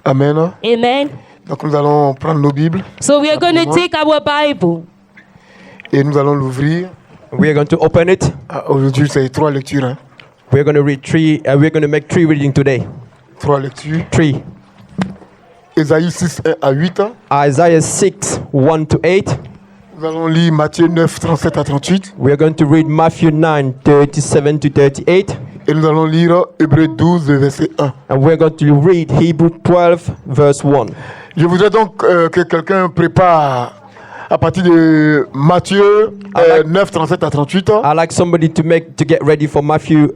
Amen. Amen. Donc nous allons prendre nos Bibles So we are going to take our Bible et nous allons l'ouvrir. We are going to open it. Aujourd'hui, c'est 3 lectures. Hein. We're going to read three. We're going to make 3 readings today. 3 lectures. 3. Ésaïe 6, 1 à 8. Isaiah 6, 1 to 8. Nous allons lire Matthieu 9, 37 à 38. We are going to read Matthew 9, 37 to 38. Et nous allons lire Hébreux 12, verset 1. And we're going to read Hebrew 12, verse 1. Je voudrais donc que quelqu'un prépare à partir de Matthieu 9, 37 à 38. I'd like somebody to get ready for Matthew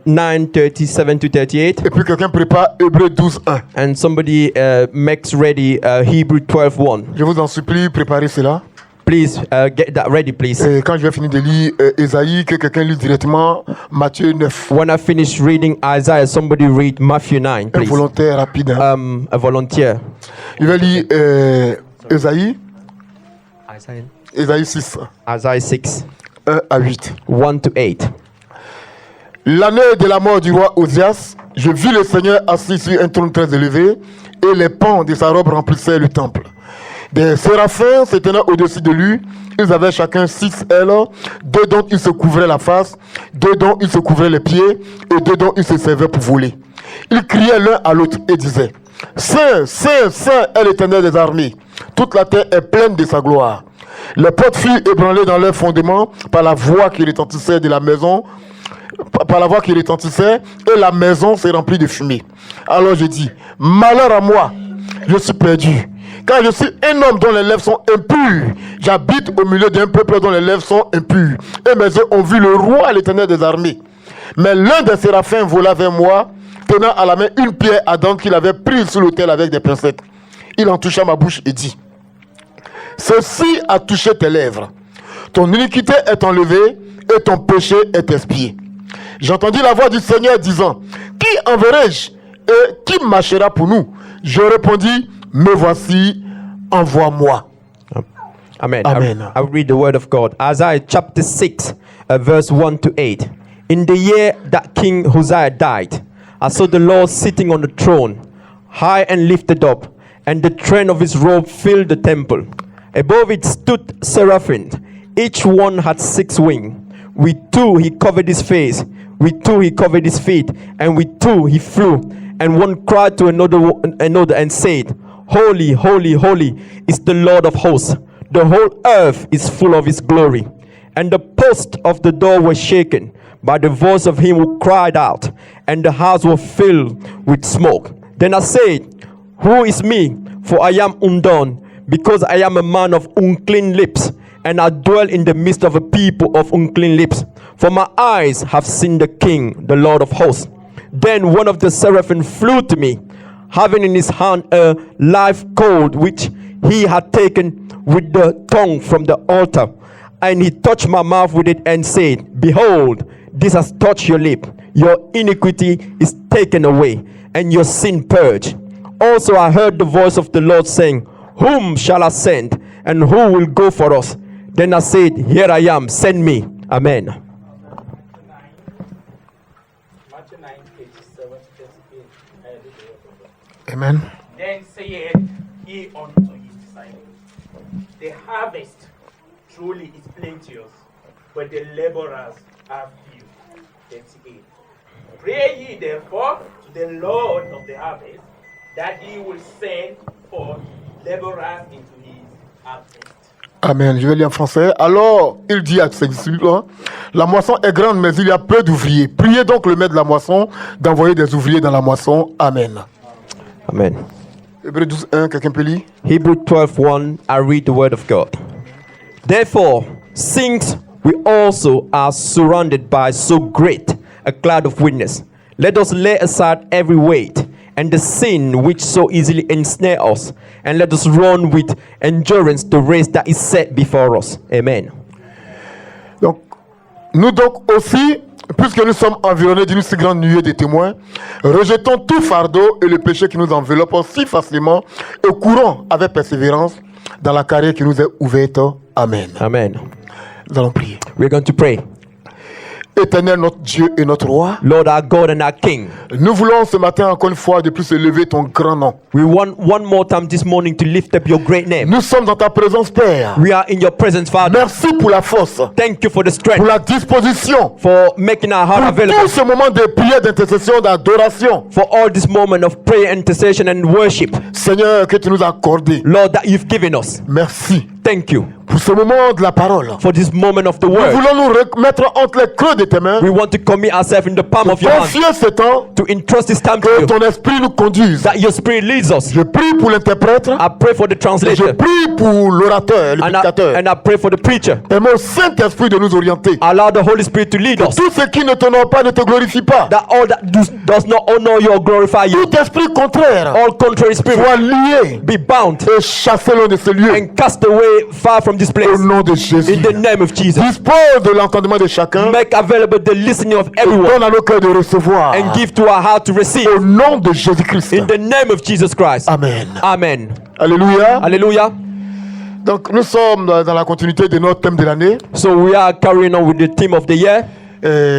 9, 37 to 38. Et puis quelqu'un prépare Hébreux 12, 1. And somebody makes ready Hebrew 12, 1. Je vous en supplie, préparez cela. Please get that ready, please. Et quand je vais finir de lire Ésaïe, que quelqu'un lise directement Matthieu 9. When I finish reading Isaiah, somebody read Matthew 9, Un please. volontaire rapide. Hein. A volunteer. Je vais lire Ésaïe 6, Isaiah 6, 1 à 8. 1 to 8. L'année de la mort du roi Osias, je vis le Seigneur assis sur un trône très élevé, et les pans de sa robe remplissaient le temple. Des séraphins se tenaient au-dessus de lui. Ils avaient chacun 6 ailes, 2 dont ils se couvraient la face, 2 dont ils se couvraient les pieds, et 2 dont ils se servaient pour voler. Ils criaient l'un à l'autre et disaient: Saint, Saint, Saint est l'Éternel des armées. Toute la terre est pleine de sa gloire. Les portes furent ébranlées dans leur fondement par la voix qui retentissait de la maison, et la maison s'est remplie de fumée. Alors je dis: malheur à moi, je suis perdu, car je suis un homme dont les lèvres sont impures. J'habite au milieu d'un peuple dont les lèvres sont impures. Et mes yeux ont vu le roi, l'Éternel des armées. Mais l'un des séraphins vola vers moi, tenant à la main une pierre ardente qu'il avait prise sur l'autel avec des pincettes. Il en toucha ma bouche et dit: ceci a touché tes lèvres. Ton iniquité est enlevée et ton péché est expié. J'entendis la voix du Seigneur disant: qui enverrai-je et qui marchera pour nous? Je répondis: me voici, envoie-moi. Amen. Amen. I'll read the word of God. Isaiah chapter 6, verse 1 to 8. In the year that King Uzziah died, I saw the Lord sitting on the throne, high and lifted up, and the train of his robe filled the temple. Above it stood seraphim. Each one had 6 wings. With 2 he covered his face, with 2 he covered his feet, and with 2 he flew. And one cried to another and said, Holy, holy, holy is the Lord of hosts. The whole earth is full of his glory. And the posts of the door were shaken by the voice of him who cried out, and the house was filled with smoke. Then I said, who is me? For I am undone, because I am a man of unclean lips, and I dwell in the midst of a people of unclean lips. For my eyes have seen the King, the Lord of hosts. Then one of the seraphim flew to me, having in his hand a live coal which he had taken with the tongue from the altar. And he touched my mouth with it and said, behold, this has touched your lip. Your iniquity is taken away, and your sin purged. Also I heard the voice of the Lord saying, whom shall I send, and who will go for us? Then I said, here I am, send me. Amen. Amen. Then said he unto his disciples, the harvest truly is plenteous, but the laborers are few. 38. Pray ye therefore to the Lord of the harvest, that he will send forth laborers into his harvest. Amen. Je vais lire en français. Alors, il dit à ses disciples, la moisson est grande, mais il y a peu d'ouvriers. Priez donc le maître de la moisson d'envoyer des ouvriers dans la moisson. Amen. Amen. Hébreux 12, 1, quelqu'un peut lire? Hebrew 12:1, I read the word of God. Therefore, since we also are surrounded by so great a cloud of witness, let us lay aside every weight and the sin which so easily ensnare us, and let us run with endurance the race that is set before us. Amen. Donc, nous donc aussi, puisque nous sommes environnés d'une si grande nuée de témoins, rejetons tout fardeau et le péché qui nous enveloppe si facilement et courons avec persévérance dans la carrière qui nous est ouverte. Amen. Amen. Nous allons prier. We're going to pray. Éternel, notre Dieu et notre roi, Lord our God and our King, nous voulons ce matin encore une fois de plus élever ton grand nom. we want one more time this morning to lift up your great name. Nous sommes dans ta présence, Père. We are in your presence, Father. Merci pour la force, Thank you for the pour strength, la disposition, for making our heart pour available, tout ce moment de prière, d'intercession, d'adoration. for all this moment of prayer, intercession, and worship, Seigneur, que tu nous as accordé. Lord, that you've given us. Merci Thank you pour ce moment de la parole. for this moment of the Nous word. voulons nous remettre entre les creux de tes mains, We want to commit ourselves in the palm of your hand, confier ce temps, to entrust this time to que you, ton esprit nous conduise. that your spirit leads us. Je prie pour l'interprète, I pray for the je translator, prie pour l'orateur, le and prédicateur. I pray for the preacher. Permets au Saint-Esprit de nous orienter. Allow the Holy Spirit to lead us, Tout ce qui ne t'honore pas ne te glorifie pas. that all that does not honor you or glorify you, Tout esprit contraire all contrary spirit soit lié be bound et chassé loin de ce lieu. and cast away far from this Au place. nom de Jésus. In the name of Jesus, Dispose de l'entendement de chacun. make available the listening of everyone Donne à nos cœurs de recevoir. and give to our heart to receive. Au nom de Jésus-Christ. In the name of Jesus Christ. Amen. Amen. Alléluia. Hallelujah. Donc nous sommes dans la continuité de notre thème de l'année, So we are carrying on with the theme of the year,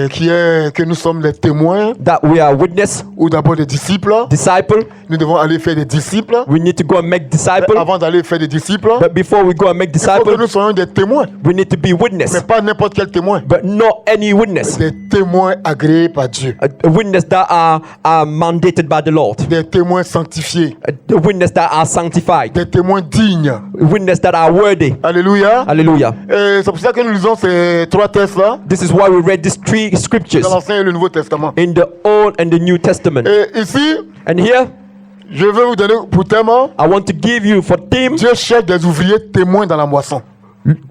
qui est que nous sommes les témoins that we are witness, ou d'abord des disciples. disciple. Nous devons aller faire des disciples. We need to go and make disciple. Avant d'aller faire des disciples, But before we go and make il faut que nous disciple, soyons des témoins. we need to be witness, Mais pas n'importe quel témoin. but not any witness. Des témoins agréés par Dieu. A witness that are mandated by the Lord. Des témoins sanctifiés. A witness that are sanctified. Des témoins dignes. A witness that are worthy. Alléluia. Hallelujah. Et c'est pour ça que nous lisons ces trois textes-là This is why we read these three scriptures dans l'Ancien et le Nouveau Testament. in the Old and the New Testament. Et ici, And here, je vais vous donner pour thème, I want to give you for theme, Dieu cherche des ouvriers témoins dans la moisson.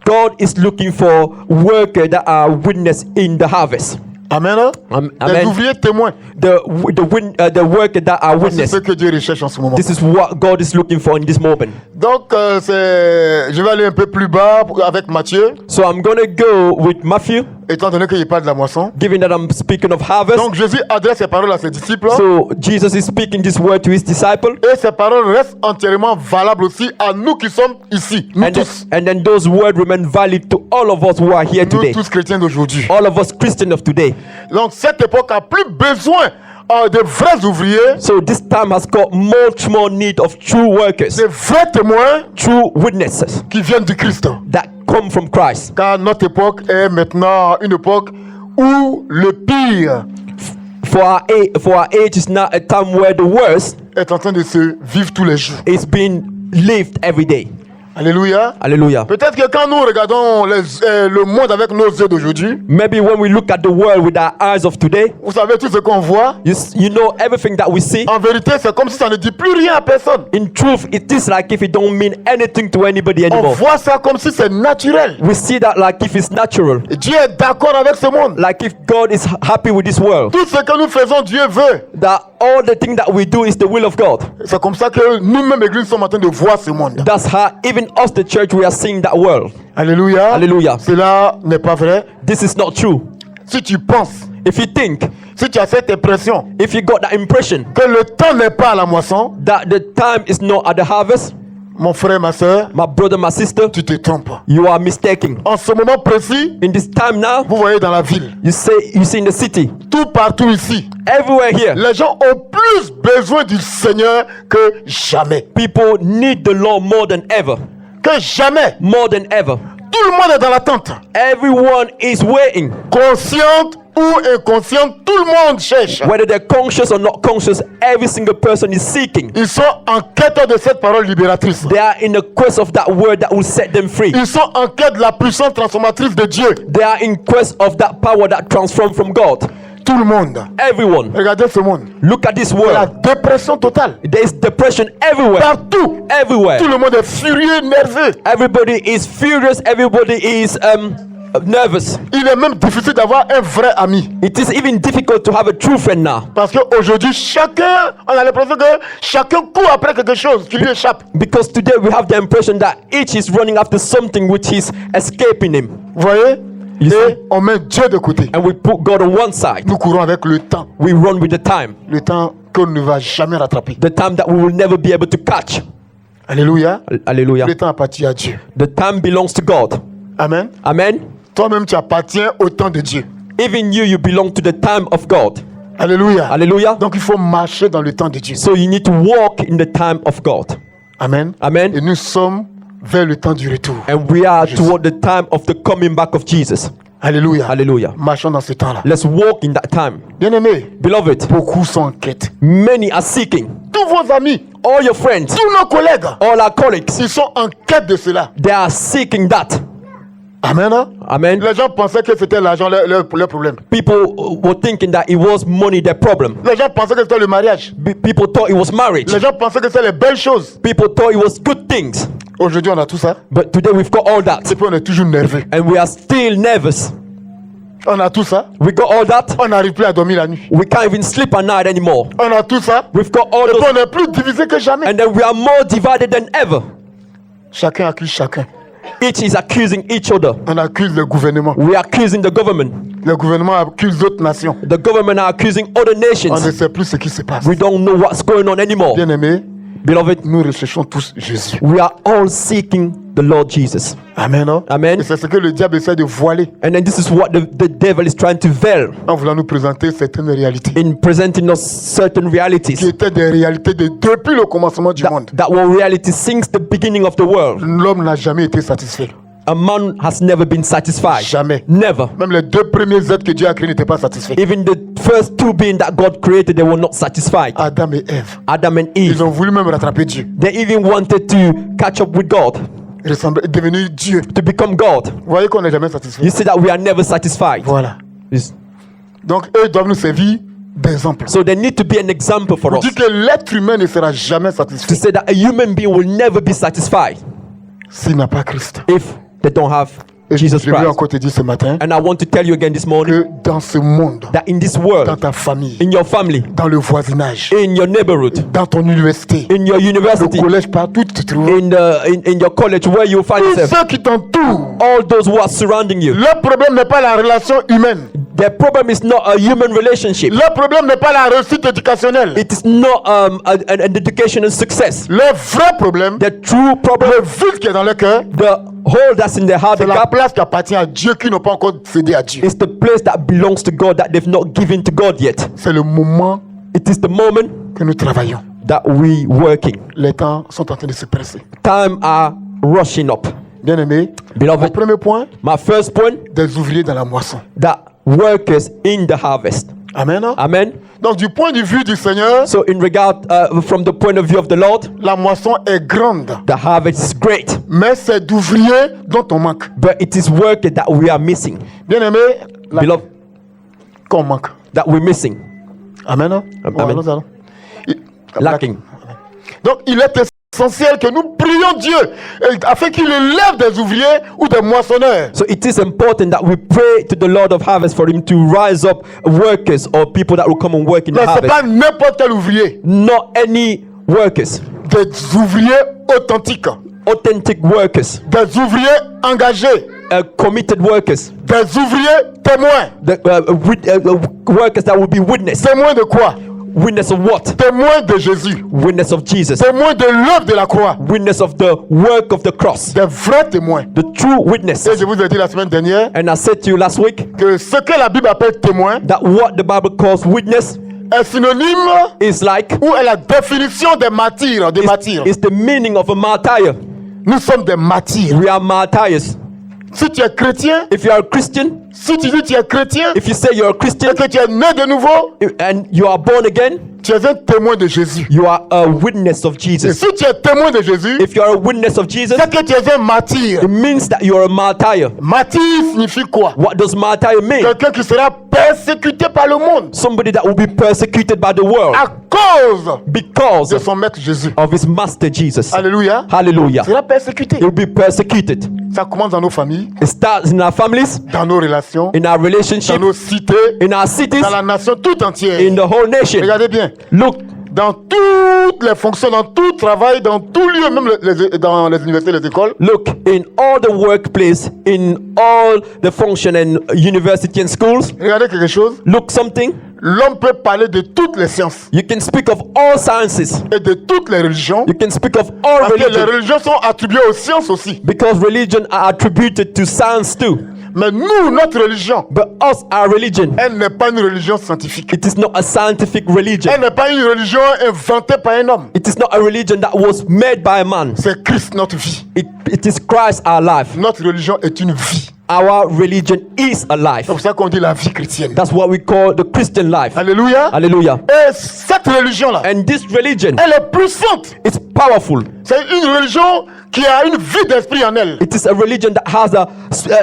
God is looking for workers that are witness in the harvest. Amen. Des Amen. ouvriers témoins. The workers that are C'est witness. ce que Dieu recherche en ce moment. This is what God is looking for in this moment. Donc, je vais aller un peu plus bas avec Matthieu, So I'm gonna go with Matthew, étant donné qu'il parle de la moisson. given that I'm speaking of harvest. Donc, Jésus adresse ses paroles à ses disciples. So Jesus is speaking this word to his disciple, Et ces paroles restent entièrement valables aussi à nous qui sommes ici. Nous tous. and then those words remain valid to all of us who are here Nous today, tous chrétiens d'aujourd'hui. all of us Christians of today. Donc, cette époque a plus besoin de vrais ouvriers, So this time has got much more need of true workers, de vrais témoins true witnesses qui viennent du Christ. that come from Christ. Car notre époque est maintenant une époque où le pire For our age is not a time where the worst est en train de se vivre tous les jours. is being lived every day. Alléluia. Hallelujah. Peut-être que quand nous regardons le monde avec nos yeux d'aujourd'hui, Maybe when we look at the world with our eyes of today, vous savez tout ce qu'on voit. you know everything that we see. En vérité, c'est comme si ça ne dit plus rien à personne. In truth, it is like if it don't mean anything to anybody On anymore. voit ça comme si c'est naturel. We see that like if it's natural, Et Dieu est d'accord avec ce monde. like if God is happy with this world, Tout ce que nous faisons, Dieu veut. that all the thing that we do is the will of God. C'est comme ça que nous-mêmes, Église, sommes en train de voir ce monde. That's how even us, the church, we are seeing that world. Alléluia. Hallelujah. Cela n'est pas vrai. This is not true. Si tu penses, If you think, si tu as cette impression if you got that impression que le temps n'est pas à la moisson, that the time is not at the harvest, mon frère, ma soeur, my brother, my sister, tu te trompes. you are mistaken. En ce moment précis, In this time now, vous voyez dans la ville, you see in the city, tout partout ici, everywhere here, les gens ont plus besoin du Seigneur que jamais. people need the Lord more than ever. Que jamais. More than ever. Tout le monde est dans l'attente. Everyone is waiting. Consciente ou inconsciente, tout le monde cherche. Whether they're conscious or not conscious, every single person is seeking. Ils sont en quête de cette parole libératrice. They are in the quest of that word that will set them free. Ils sont en quête de la puissance transformatrice de Dieu. They are in quest of that power that transforms from God. Tout le monde. Everyone. Regardez ce monde. Look at this La world. dépression totale. There is depression everywhere. Partout. Everywhere. Tout le monde est furieux, nerveux. Everybody is furious. Everybody is nervous. Il est même difficile d'avoir un vrai ami. It is even difficult to have a true friend now. Parce qu'aujourd'hui, on a l'impression que chacun court après quelque chose qui lui échappe. Because today we have the impression that each is running after something which is escaping him. Vous voyez? You see? Et on met Dieu de côté. And we put God on one side. Nous courons avec le temps. We run with the time. Le temps qu'on ne va jamais rattraper. The time that we will never be able to catch. Alléluia. Hallelujah. Le temps appartient à Dieu. The time belongs to God. Amen. Amen. Toi-même, tu appartiens au temps de Dieu. Even you belong to the time of God. Alléluia. Hallelujah. Donc il faut marcher dans le temps de Dieu. So you need to walk in the time of God. Amen. Amen. Et nous sommes vers le temps du retour. And we are toward the time of the coming back of Jesus. Alléluia. Hallelujah. Marchons dans ce temps-là. Let's walk in that time. Bien-aimés, Beloved, beaucoup sont en quête. many are seeking. Tous vos amis, All your friends, tous nos collègues, all our colleagues, ils sont en quête de cela. they are seeking that. Amen. Hein? Amen. Les gens pensaient que c'était l'argent leur problème. People were thinking that it was money their problem. Les gens pensaient que c'était le mariage. People thought it was marriage. Les gens pensaient que c'était les belles choses. People thought it was good things. Aujourd'hui, on a tout ça. But today we've got all that. Et puis on est toujours nerveux. And we are still nervous. On a tout ça. We got all that. On n'arrive plus à dormir la nuit. We can't even sleep at night anymore. On a tout ça. We've got all Et puis those. on est plus divisé que jamais. And then we are more divided than ever. Chacun accuse chacun. Each is accusing each other. On accuse le gouvernement. We are accusing the government. Le gouvernement accuse d'autres nations. The government are accusing other On ne nations. sait plus ce qui se passe. We don't know what's going on anymore. Bien-aimés, Beloved, nous recherchons tous Jésus. we are all seeking the Lord Jesus. Amen. Hein? Amen. Et c'est ce que le diable essaie de voiler And then this is what the devil is trying to veil en voulant nous présenter certaines réalités in presenting us certain qui realities étaient des réalités depuis le commencement du monde. that were reality since the beginning of the world. L'homme n'a jamais été satisfait. A man has never been satisfied. Jamais. Never. Même les deux premiers êtres que Dieu a créés n'étaient pas satisfaits. Even the first two beings that God created, they were not satisfied. Adam et Ève. Adam and Ils Eve. ont voulu même rattraper Dieu. They even wanted to catch up with God, Devenir Dieu. to become God. Vous voyez qu'on n'est jamais satisfait. You see that we are never satisfied. Voilà. It's- Donc eux doivent nous servir d'exemple. So there need to be an example for On us dit que l'être humain ne sera jamais to satisfait say that a human being will never be satisfied s'il n'a pas Christ. if they don't have Et Jesus je veux Christ. encore te dire ce matin And I want to tell you again this morning que dans ce monde, that in this dans world, ta famille, in your family, dans le voisinage, in your neighborhood, dans ton université, in your le university, collège, partout où tu te trouves, in your college, where you find tous yourself, ceux qui t'entourent, all those who are surrounding you, leur problème n'est pas la relation humaine. their problem is not a human relationship. Leur problème n'est pas la réussite éducationnelle. It is not an educational success. Leur vrai problème, The true problem, le vide qui est dans leur cœur, the hole that's in their heart, c'est the la gap, place qui appartient à Dieu qui n'ont pas encore cédé à Dieu. is the place that belongs to God that they've not given to God yet. C'est le moment It is the moment que nous travaillons. that we working. Les temps sont en train de se presser. Time are rushing up. Bien-aimés, mon Beloved, premier point, my first point, des ouvriers dans la moisson. that workers in the harvest. Amen. Hein? Amen. Donc du point de vue du Seigneur, So in regard, from the point of view of the Lord, la moisson est grande, the harvest is great, mais c'est d'ouvriers dont on manque. but it is workers that we are missing. Bien-aimés, Beloved, qu'on manque. that we're missing, Amen. Hein? Amen. Allons. lacking. Donc il est essentiel que nous prions Dieu afin qu'il élève des ouvriers ou des moissonneurs. So it is important that we pray to the Lord of harvest for him to rise up workers or people that will come and work in the Mais c'est harvest. pas n'importe quel ouvrier, Not any workers, des ouvriers authentiques, authentic workers, des ouvriers engagés, committed workers, des ouvriers témoins. workers that will be witness. Témoins de quoi? Witness of what? Témoins de Jésus. Witness of Jesus. Témoins de l'œuvre de la croix. Witness of the work of the cross. Des vrais témoins. The true witness. Et je vous ai dit la semaine dernière And I said to you last week que ce que la Bible appelle témoin that what the Bible calls witness est synonyme is like, ou est la définition des martyrs. Des martyrs. is the meaning of a martyr. Nous sommes des martyrs. We are martyrs. Si tu es chrétien, If you are a Christian, si tu dis tu es chrétien if you say you're a Christian et que tu es né de nouveau, and you are born again, tu es un témoin de Jésus. you are a witness of Et Jesus. si tu es témoin de Jésus, If you are a witness of Jesus, c'est que tu es un martyr. it means that you are a martyr. Martyr signifie quoi? What does martyr mean? Quelqu'un qui sera persécuté par le monde Somebody that will be persecuted by the world à cause because de son maître Jésus. of his master Jesus. Alléluia. Hallelujah. Il sera persécuté. He will be persecuted. Ça commence dans nos familles, It starts in our families, dans nos relations, in our dans relationships, nos cités, in our cities, dans la nation tout entière. in the whole nation. Regardez bien. Look, Dans toutes les fonctions, dans tout travail, dans tout lieu, même dans les universités, les écoles, look, in all the workplace, in all the function and university and schools, regardez quelque chose. look something. L'homme peut parler de toutes les sciences You can speak of all sciences. et de toutes les religions. You can speak of all Parce que les religions religions sont attribuées aux sciences aussi. because religion are attributed to science too. Mais nous, notre religion, But us, our religion, elle n'est pas une religion scientifique. it is not a scientific religion. Elle n'est pas une religion inventée par un homme. It is not a religion that was made by a man. C'est Christ, notre vie. It is Christ, our life. Notre religion est une vie. Our religion is a life. C'est pour ça qu'on dit la vie chrétienne. That's what we call the Christian life. Alléluia. Hallelujah. Et cette religion-là, And this religion, elle est puissante. it's powerful. C'est une religion qui a une vie d'esprit en elle. It is a religion that has a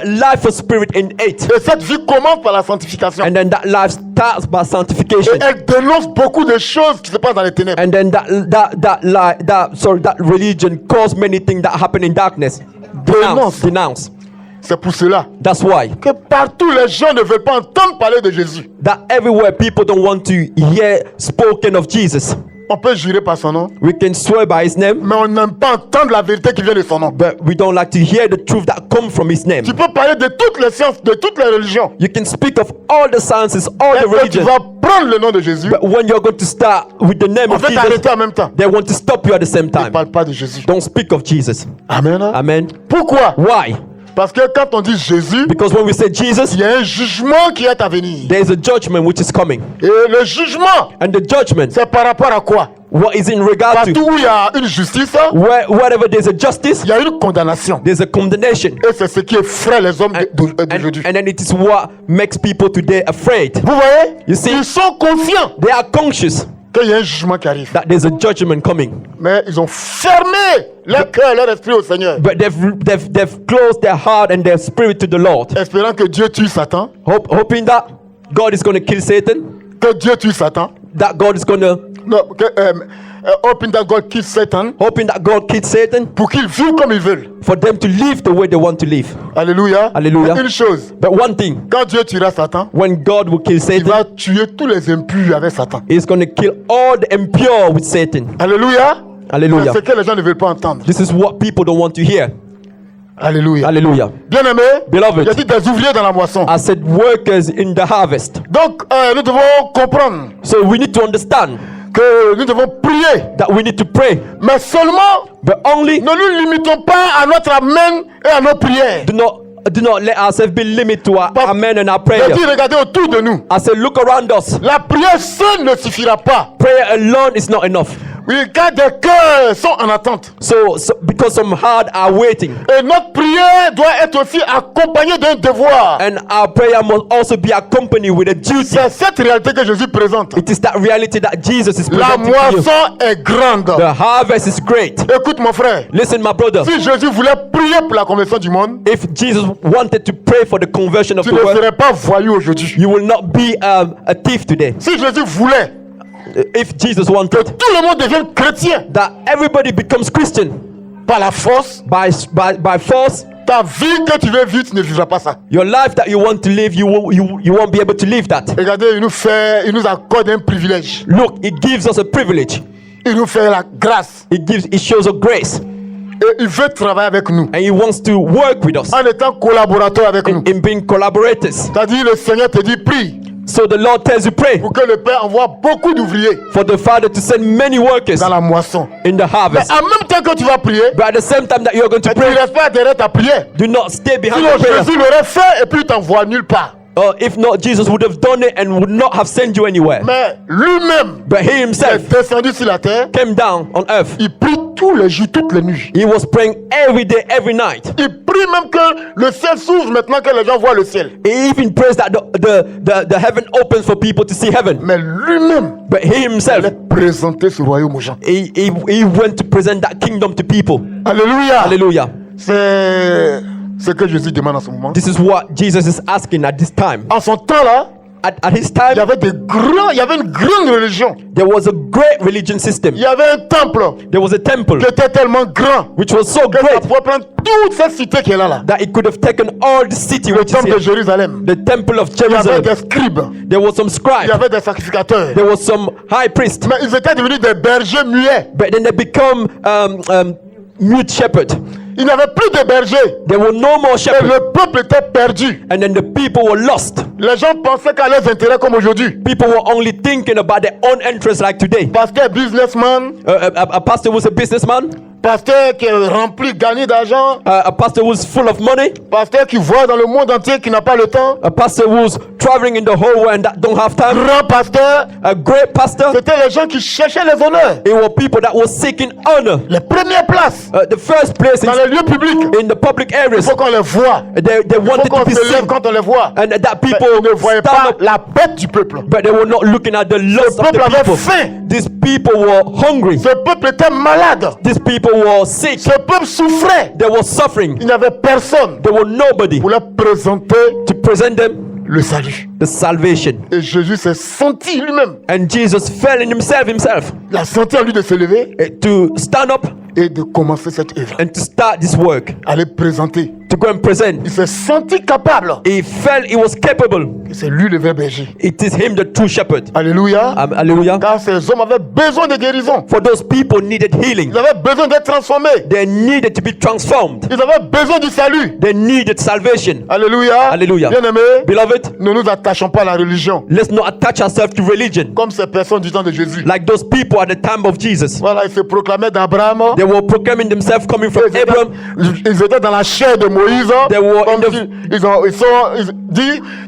life of spirit in it. Et cette vie commence par la sanctification. And then that life starts by Et sanctification. elle dénonce beaucoup de choses qui se passent dans les ténèbres. And then that religion caused many things that happen in darkness. Denounce. C'est pour cela That's why que partout les gens ne veulent pas entendre parler de Jésus. that everywhere people don't want to hear spoken of Jesus. On peut jurer par son nom, We can swear by his name, mais on n'aime pas entendre la vérité qui vient de son nom. but we don't like to hear the truth that comes from his name. Tu peux parler de toutes les sciences, de toutes les religions. You can speak of all the sciences, all Et the que tu religions, vas prendre le nom de Jésus, but when you're going to start with the name on of va Jesus, t'arrêter en même temps. they want to stop you at the same Ne time. parle pas de Jésus. Don't speak of Jesus. Amen. Amen. Pourquoi? Why? Parce que quand on dit Jésus, Because when we say Jesus, il y a un jugement qui est à venir. there is a judgment which is coming. Et le jugement, And the judgment, c'est par rapport à quoi? what is in regard Partout to? où il y a une justice, Wherever there's a justice, il y a une condamnation. there's a condemnation. Et c'est ce qui effraie les hommes d'aujourd'hui. And then it is what makes people today afraid. Vous voyez? You see? Ils sont conscients They are conscious qu'il y a un jugement qui arrive. that there's a judgment coming. Mais ils ont fermé leur cœur, leur esprit au Seigneur. But they've closed their heart and their spirit to the Lord, Espérant que Dieu tue Satan. hoping that God is going to kill Satan, Que Dieu tue Satan. that God is going to, Non, hoping that God kills Satan. hoping that God kills Satan Pour qu'ils vivent comme ils veulent. for them to live the way they want to live. Alléluia. Alléluia. Mais une chose. But one thing, Quand Dieu tuera Satan, when God will kill il Satan, va tuer tous les impurs avec Satan. He's going to kill all the impure with Satan. Alléluia. Hallelujah. C'est ce que les gens ne veulent pas entendre. This is what people don't want to hear. Alléluia. Hallelujah. Bien-aimé, Beloved. il y a dit des ouvriers dans la moisson. I said workers in the harvest. Donc, nous devons comprendre So we need to understand que nous devons prier. that we need to pray, Mais seulement, but only ne nous limitons pas à notre amen et à nos prières. do not let ourselves be limited to our amen and our prayer. J'ai dit, regardez autour de nous. I said, look around us. La prière seule ne suffira pas. Prayer alone is not enough. Oui, car des cœurs sont en attente. So because some heart are waiting, Et notre prière doit être aussi accompagnée d'un devoir. and our prayer must also be accompanied with a duty. C'est cette réalité que Jésus présente. It is that reality that Jesus is La presenting to you. moisson est grande. The harvest is great. Écoute mon frère, Listen, my brother. si Jésus voulait prier pour la conversion du monde, If Jesus wanted to pray for the conversion of tu the ne world, serais pas voyou aujourd'hui. you will not be a thief today. Si Jésus voulait If Jesus que wanted tout le monde devienne chrétien that everybody becomes Christian par la force, by force, ta vie que tu veux vivre, tu ne vivras pas ça. your life that you want to live, you won't be able to live that. Regardez, il nous accorde un privilège. Look, it gives us a privilege. Il nous fait la grâce. It shows us grace, Et il veut travailler avec nous. and He wants to work with us En étant collaborateur avec nous. in being collaborators. C'est-à-dire, le Seigneur te dit, prie So the Lord tells you pray pour que le Père envoie beaucoup d'ouvriers for the Father to send many workers dans la moisson. in the Mais harvest. en même temps que tu vas prier, But at the same time that you're going to tu ne pray, restes pas derrière ta prière. do not stay behind Sinon, the prayer. Jésus l'aurait fait et puis il t'envoie nulle part. If not, Jesus would have done it and would not have sent you anywhere. Mais lui-même But He est Himself descendu sur la terre. came down on earth. Il prie tous les jours, toutes les nuits. He was praying every day, every night. Il prie même que le ciel s'ouvre maintenant que les gens voient le ciel. He even prays that the heaven opens for people to see heaven. Mais lui-même, But He il Himself, est présenté ce royaume aux gens. he went to present that kingdom to people. Alléluia. Hallelujah. C'est ce que Jésus demande en ce moment. This is what Jesus is asking at this time. En son temps-là, At his il y time, avait une grande religion. there was a great religion system. Il y avait un temple There was a temple qui était tellement grand which was so que ça great pouvait prendre toute cette cité qui est là. that it could have taken all the city Le which is temple de here. Jérusalem. The temple of Il y avait Jerusalem. des scribes. There was some Il y scribes. avait des sacrificateurs. There was some high priest. Mais ils étaient devenus des bergers muets. But then they become mute shepherd. Il n'y avait plus de bergers. There were no more Et shepherds. le peuple était perdu. And then the people were lost. Les gens pensaient qu'à leurs intérêts comme aujourd'hui. People were only thinking about their own interests like today. Pasteur, businessman, A pastor was a businessman. pasteur qui est rempli, gagné d'argent, a pastor who's full of money, pasteur qui voit dans le monde entier, qui n'a pas le temps, a pastor who's traveling in the whole world and that don't have time, grand pasteur. a great pastor. C'était les gens qui cherchaient les honneurs, It were people that were seeking honor. les premières places The first place dans les lieux publics. in the public Il areas, faut qu'on les voit. they Il faut wanted qu'on to be se lève seen, quand on les voit. and that Mais people ils ne voyaient stand pas up, la bête du peuple. but they were not looking at the lust of peuple the avait people. faim. These people were hungry. Ce peuple était malade. These people were sick. Ce peuple souffrait. They were suffering. Il n'y avait personne There were nobody pour leur présenter to present them le salut. the salvation. Et Jésus s'est senti lui-même. And Jesus fell in himself Il a senti en lui de se lever to stand up et de commencer cette œuvre. and to start this work, À les présenter. to go and present. Il s'est senti capable. He felt he was capable. Et c'est lui le vrai berger. It is him, the true shepherd. Alléluia. Hallelujah. Car ces hommes avaient besoin de guérison. For those people needed healing. Ils avaient besoin d'être transformés. They needed to be transformed. Ils avaient besoin du salut. They needed salvation. Alléluia. Alléluia. Bien-aimés, Beloved, ne nous attachons pas à la religion let's not attach ourselves to religion comme ces personnes du temps de Jésus. like those people at the time of Jesus. Voilà, ils se proclamaient d'Abraham. They were proclaiming themselves coming from Abraham. Ils étaient dans la chair de Moïse. They were Comme in the- ils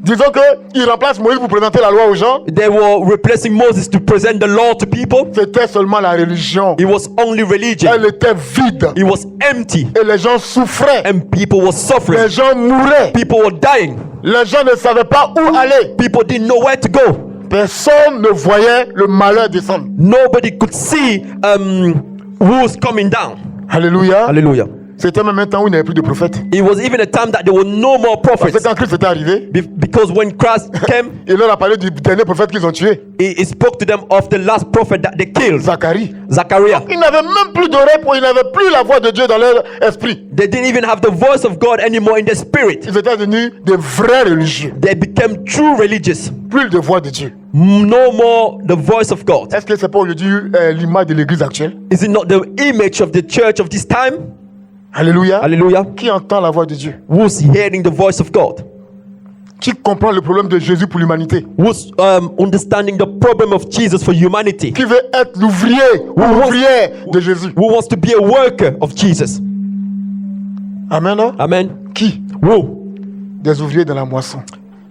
disons qu'ils remplacent Moïse pour présenter la loi aux gens. They were replacing Moses to present the law to people. C'était seulement la religion. It was only religion. Elle était vide. It was empty. Et les gens souffraient. And people were suffering. Les gens mouraient. People were dying. Les gens ne savaient pas où aller. People didn't know where to go. Personne ne voyait le malheur descendre. Nobody could see who's coming down. Alléluia. Hallelujah. C'était même un temps où il n'y avait plus de prophètes. It was even a time that there were no more Parce que prophets. quand Christ était arrivé, Because when Christ came, il leur a parlé du dernier prophète qu'ils ont tué, he spoke to them of the last prophet that they killed, Zacharie. Zachariah. Ils n'avaient même plus d'oreilles, ils n'avaient plus la voix de Dieu dans leur esprit. They didn't even have the voice of God anymore in their spirit. Ils étaient devenus des vrais religieux. They became true religious. Plus de voix de Dieu. No more the voice of God. Est-ce que c'est pas aujourd'hui l'image de l'église actuelle? Is it not the image of the church of this time? Alléluia. Hallelujah. Qui entend la voix de Dieu? Who's hearing the voice of God? Qui comprend le problème de Jésus pour l'humanité? Who's understanding the problem of Jesus for humanity? Qui veut être l'ouvrier ou l'ouvrière de Jésus? Who wants to be a worker of Jesus? Amen. Hein? Amen. Qui? Who? Des ouvriers dans la moisson.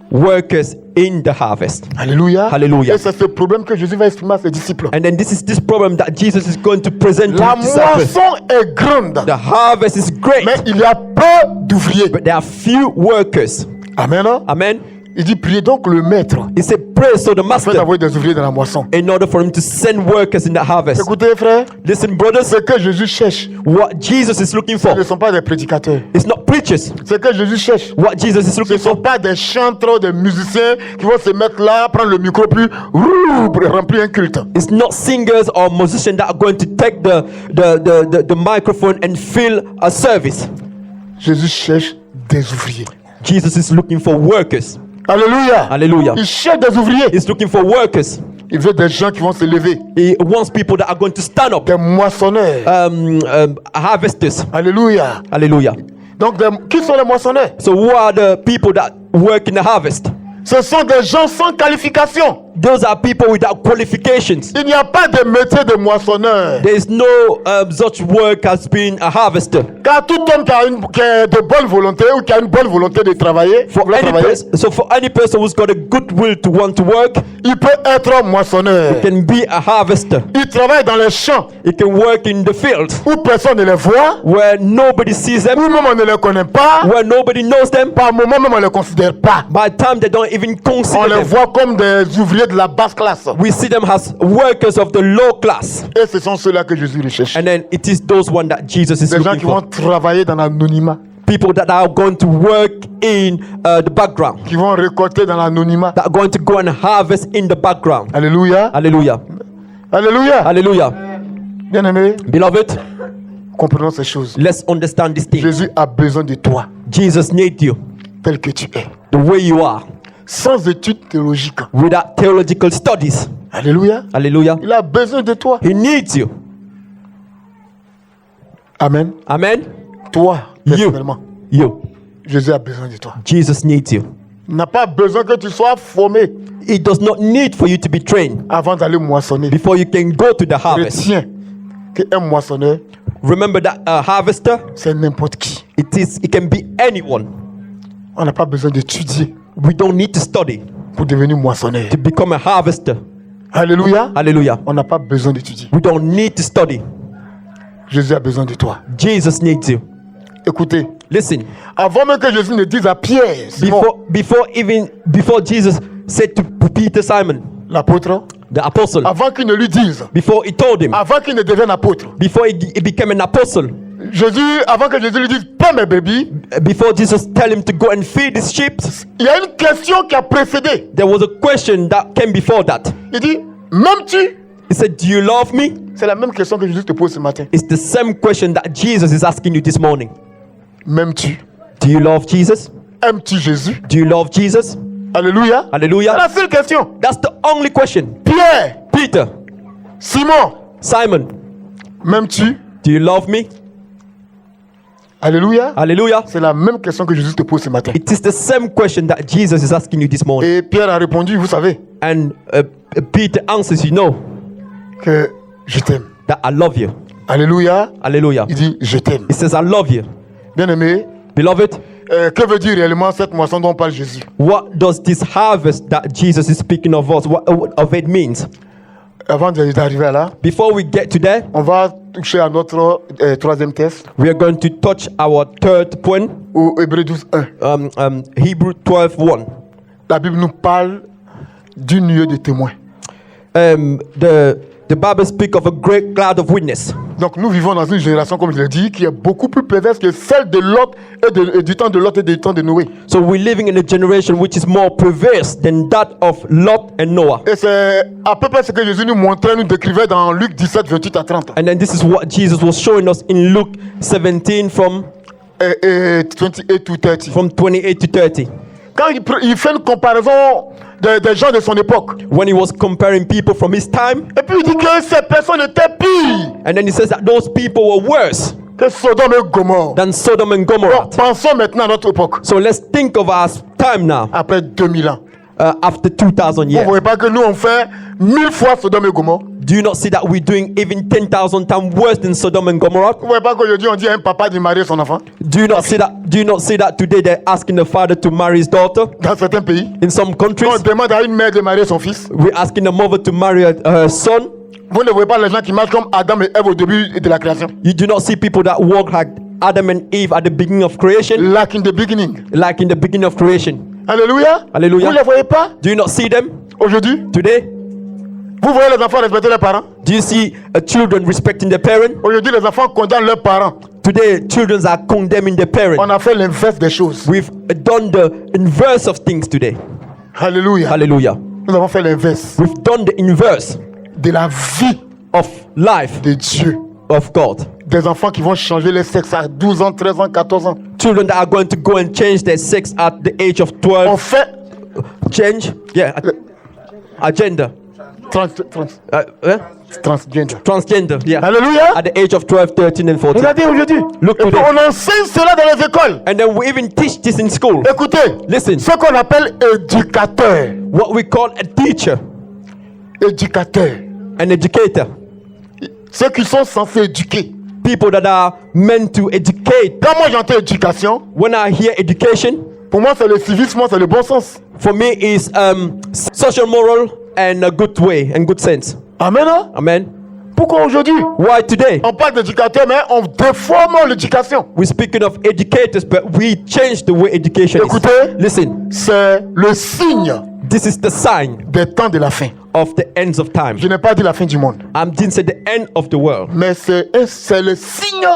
Workers in the harvest. Alléluia. Hallelujah. Et c'est ce problème que Jésus va exprimer à ses disciples. And then this is this problem that Jesus is going to present to La his disciples. moisson est grande, The harvest is great, mais il y a peu d'ouvriers. but there are few workers. Amen. Hein? Amen. Il dit priez donc le maître He said, pray so the afin master, d'avoir des ouvriers dans la moisson. in order for him to send workers in the harvest. Écoutez frère, Listen, brothers, ce que Jésus cherche, what Jesus is looking ce ne for sont pas des prédicateurs. is not preachers. Ce que Jésus cherche, What Jesus is ce looking ne sont for pas des chantres, des musiciens qui vont se mettre là, prendre le micro, puis pour remplir un culte. is not singers or musicians that are going to take the microphone and fill a service. Jésus cherche des ouvriers. Jesus is looking for workers. Alléluia. Hallelujah. Il cherche des ouvriers. He's looking for workers. Il veut des gens qui vont se lever, He wants people that are going to stand up, des moissonneurs. harvesters. Alléluia. Hallelujah. Donc, qui sont les moissonneurs? So who are the people that work in the harvest? Ce sont des gens sans qualification. Those are people without qualifications. Il n'y a pas de métier de moissonneur. There is no such work as being a harvester. Car tout homme qui a de bonne volonté ou qui a une bonne volonté de travailler, For any person who's got a good will to want to work, il peut être moissonneur. can be a harvester. Il travaille dans les champs He can work in the field où personne ne les voit, where nobody sees them, où même on ne les connaît pas. where nobody knows them. Par moment même on ne les considère pas. By the time they don't even On consider les them. voit comme des ouvriers de la basse classe. We see them as workers of the low class. Et ce sont ceux-là que Jésus recherche. And then it is those one that Jesus is Des gens looking qui vont for. travailler dans l'anonymat, People that are going to work in the background. qui vont récolter dans l'anonymat. That are going to go and harvest in the background. Alléluia. Hallelujah. Alléluia. Hallelujah. Bien-aimés, Beloved, comprenons ces choses. let's understand this thing. Jésus a besoin de toi, Jesus needs you tel que tu es. the way you are, Sans études théologiques. without theological studies. Alléluia. Hallelujah. Il a besoin de toi. He needs you. Amen. Amen. Toi, personnellement, You. Jésus a besoin de toi. Jesus needs you. Il n'a pas besoin que tu sois formé It does not need for you to be trained avant d'aller moissonner. before you can go to the harvest. Retiens qu'un moissonneur Remember that harvester? c'est n'importe qui. It can be anyone. On n'a pas besoin d'étudier We don't need to study pour devenir moissonneur. to become a harvester. Alléluia. Hallelujah. On n'a pas besoin d'étudier. We don't need to study. Jésus a besoin de toi. Jesus needs you. Écoutez, Listen, avant même que Jésus ne dise à Pierre, Simon, before Jesus said to Peter, Simon, l'apôtre, the apostle, avant qu'il ne lui dise, before he told him, avant qu'il ne devienne apôtre, before he became an apostle, Jésus, avant que Jésus lui dise, pas mes bébés, before Jesus tell him to go and feed his sheep, il y a une question qui a précédé. there was a question that came before that. Il dit, m'aimes-tu? He said, do you love me? C'est la même question que Jésus te pose ce matin. It's the same question that Jesus is asking you this morning. M'aimes-tu? Do you love Jesus? Aimes-tu Jésus? Do you love Jesus? Alléluia. C'est Hallelujah. la seule question. That's the only question. Pierre, Peter, Simon, Simon, m'aimes-tu? do you love me? Alléluia. Hallelujah. C'est la même question que Jésus te pose ce matin. It is the same question that Jesus is asking you this morning. Et Pierre a répondu, vous savez, And Peter answers, you know, que je t'aime. that I love you. Alléluia. Hallelujah. Il dit, je t'aime. He says, I love you. Bien-aimé, Beloved, que veut dire réellement cette moisson dont parle Jésus? what does this harvest that Jesus is speaking of us, what of it means? Avant d'arriver à là, Before we get to there, on va toucher à notre troisième test, we are going to touch our third point, au Hébreux 12:1. Hebrew 12:1. La Bible nous parle d'une nuée de témoins. The Bible speaks of a great cloud of witness. Donc nous vivons dans une génération, comme je l'ai dit, qui est beaucoup plus perverse que celle de Lot et du temps de Lot et du temps de Noé. So we're living in a generation which is more perverse than that of Lot and Noah. Et c'est à peu près ce que Jésus nous montrait, nous décrivait dans Luc 17, 28 à 30. And then this is what Jesus was showing us in Luke 17 from 28 to 30. 28 to 30. Quand il fait une comparaison des gens de son époque, When he was comparing people from his time, et puis il dit que ces personnes étaient pires and then he says that those people were worse que Sodome et Gomorrhe. than Sodom and Gomorrah. Donc, pensons maintenant à notre époque, So let's think of our time now, après 2000 ans. after 2000 Vous ne years. voyez pas que nous on fait 1000 fois Sodome et Gomorrhe? Do you not see that we're doing even 10,000 times worse than Sodom and Gomorrah? Vous ne voyez pas qu'aujourd'hui on dit à un papa de marier son enfant Do you not see that? Do you not see that today they're asking the father to marry his daughter? dans certains pays? In some countries, On demande à une mère de marier son fils. we're asking the mother to marry her son. Vous ne voyez pas les gens qui marchent comme Adam et Ève au début de la création. You do not see people that walk like Adam and Eve at the beginning of creation, Like in the beginning. like in the beginning of creation. Alléluia. Alléluia. Vous ne les voyez pas Do you not see them aujourd'hui? today? Vous voyez les enfants respecter leurs parents? Do you see children respecting their parent? Aujourd'hui, les enfants condamnent leurs parents. Today, children are condemning their parent. On a fait l'inverse des choses. We've done the inverse of things today. Alléluia. Hallelujah. Nous avons fait l'inverse We've done the inverse de la vie of life de Dieu. of God. Des enfants qui vont changer leur sexe à 12 ans, 13 ans, 14 ans. Children that are going to go and change their sex at the age of On 12. fait Change, yeah, agenda, transgender. transgender, yeah. Alléluia. At the age of 12, 13, and 14. Regardez aujourd'hui. Look Et puis today. on enseigne cela dans les écoles. And then we even teach this in school. Écoutez, Listen, ce qu'on appelle éducateur. what we call a teacher, Éducateur. an educator, Ceux qui sont censés éduquer. people that are meant to educate. Quand moi j'entends éducation, When I hear education, pour moi c'est le civisme, c'est le bon sens. for me is social, moral, and a good way and good sense. Amen. Hein? Amen. Pourquoi aujourd'hui Why today? on parle d'éducateur, mais on déforme l'éducation? We're speaking of educators, but we change the way education is. Écoutez. Listen, C'est le signe this is the sign des temps de la fin. of the ends of time. Je n'ai pas dit la fin du monde, I didn't say the end of the world. mais c'est le signe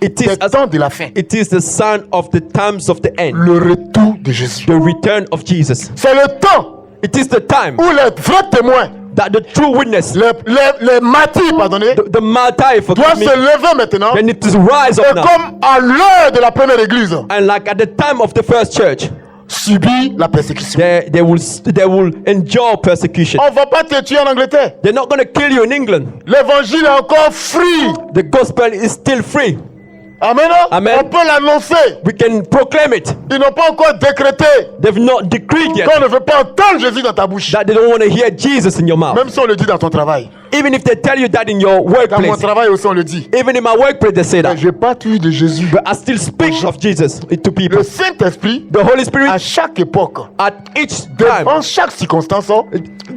It des is temps de la fin. it is the sign of the times of the end. Le retour de Jésus. The return of Jesus. C'est le temps It is the time où les vrais témoins, that the true witness, les martyrs, pardonnez, the martyr, doivent forgive me, se lever maintenant. they need to rise Et up now. comme à l'heure de la première église, And like at the time of the first church, subir la persécution. they will endure persecution. On ne va pas te tuer en Angleterre. They're not going to kill you in England. L'évangile est encore free. The gospel is still free. Amen. Amen. On peut l'annoncer. We can proclaim it. Ils n'ont pas encore décrété. They've not decreed yet Quand on ne veut pas entendre Jésus dans ta bouche. that they don't want to hear Jesus in your mouth. Même si on le dit dans ton travail. Even if they tell you that in your Dans mon workplace, travail aussi, on le dit. even in my workplace they say Mais that. je n'ai pas tout de Jésus. But I still speak of Jesus to people. Le Saint-Esprit, The Holy à Spirit chaque époque, at each time, devant chaque circonstance,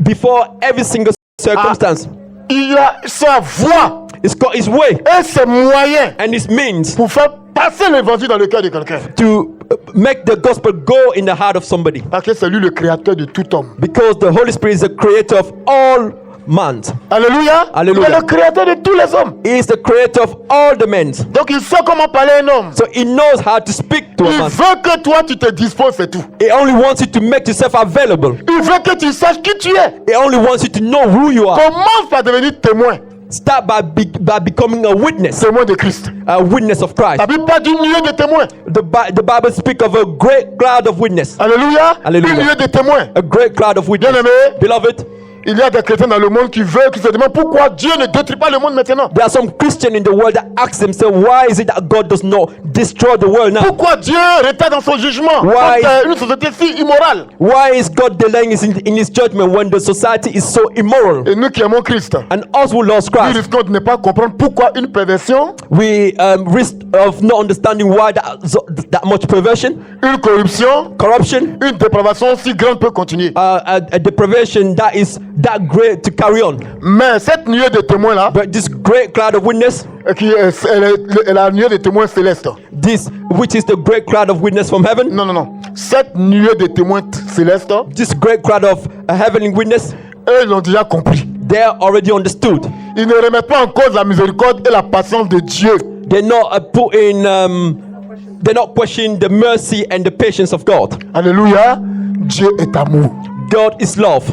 before every single circumstance, il a sa voix it's got his way et ses moyens and his means pour faire passer l'évangile dans le cœur de quelqu'un. to make the gospel go in the heart of somebody. Parce que c'est lui le créateur de tout homme. Because the Holy Spirit is the creator of all man. Alléluia. Alléluia. Il est le créateur de tous les hommes. He is the creator of all the men. Donc il sait comment parler à un homme. So he knows how to speak to a Il man. veut que toi tu te disposes, c'est tout. He only wants you to make yourself available. Il veut que tu saches qui tu es. He only wants you to know who you are. Commence par devenir témoin. Start by becoming a witness De Christ. of Christ. La Bible parle d'une nuée de témoins. The Bible speaks of a great cloud of witness. Alléluia. Alléluia. Une nuée de témoins. A great cloud of witness. Bien-aimé, Beloved, il y a des chrétiens dans le monde qui se demandent pourquoi Dieu ne détruit pas le monde maintenant. there are some Christians in the world that ask themselves, why is it that God does not destroy the world now? Pourquoi Dieu retarde dans son jugement Why? contre une société si immorale? Why is God delaying in his judgment when the society is so immoral? Et nous qui aimons Christ, And us who lost nous Christ, risquons de ne pas comprendre pourquoi une perversion, we risk of not understanding why that much perversion, une corruption, corruption, une dépravation si grande peut continuer. a deprivation that is that great to carry on. Mais cette nuée de témoins là, But this great cloud of witness, qui est la nuée de témoins célestes. this which is the great cloud of witness from heaven, Non. Cette nuée de témoins célestes, this great cloud of a heavenly witness, eux ils l'ont déjà compris. they are already understood. Ils ne remettent pas en cause la miséricorde et la patience de Dieu. They're not they're not questioning the mercy and the patience of God. Alléluia. Dieu est amour. God is love.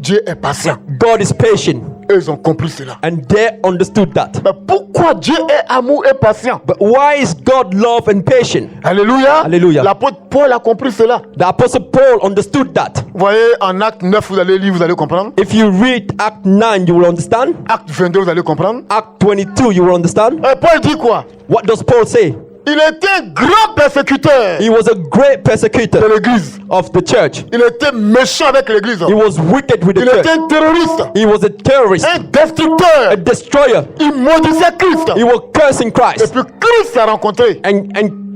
Dieu est patient. God is patient. Eux ils ont compris cela. And they understood that. Mais pourquoi Dieu est amour et patient? But why is God love and patient? Alléluia. Alléluia. L'apôtre Paul a compris cela. The apostle Paul understood that. Vous voyez, en Acte 9, vous allez lire, vous allez comprendre. If you read Act 9, you will understand. Acte 22, vous allez comprendre. Act 22, you will understand. Paul dit quoi? What does Paul say? Il était un grand persécuteur He was a great de persecutor l'église. of the church. Il était méchant avec l'église. He was wicked with the Il était church. un terroriste, He was a terrorist, un destructeur. a destroyer. Il maudissait Christ. He was cursing Et Christ. puis Christ l'a rencontré.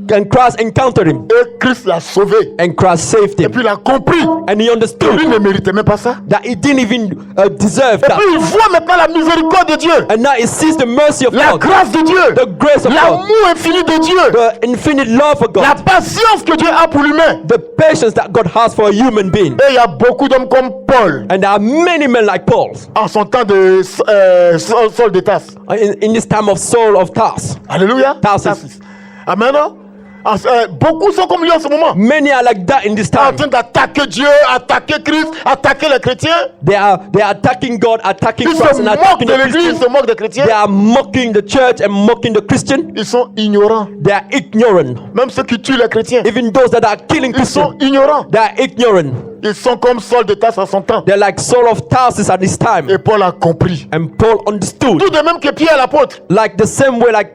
And Christ encountered him. Et Christ l'a sauvé. And Christ saved Et him. puis il a compris. And he Lui understood ne méritait même pas ça. that he didn't even deserve Et that. puis il voit maintenant la miséricorde de Dieu. And now he sees the mercy of La God, grâce de Dieu. the grace of God, L'amour infini de Dieu. the infinite love of La God, patience que Dieu a pour l'humain. the patience that God has for a human being. Et il y a beaucoup d'hommes comme Paul. And there are many men like Paul En son temps de Saul de Tarse. in this time of Saul of Tarsus. Alléluia. Tarsus. Amen. Beaucoup sont comme lui en ce moment. Many are like that in this En time. train d'attaquer Dieu, attaquer Christ, attaquer les chrétiens. They are attacking God, attacking Ils Christ, se and moquent attacking de the l'église, ils Christians. se moquent des chrétiens. They are mocking the church and mocking the Christian. Ils sont ignorants. They are ignorant. Même ceux qui tuent les chrétiens, Even those that are killing ils sont Christians, ignorants. they are ignorant. Ils sont comme Saul de Tarse à son temps. They're like Saul of Tarsus at this time. Et Paul a compris. And Paul understood, Tout de même que Pierre l'apôtre, like the same way like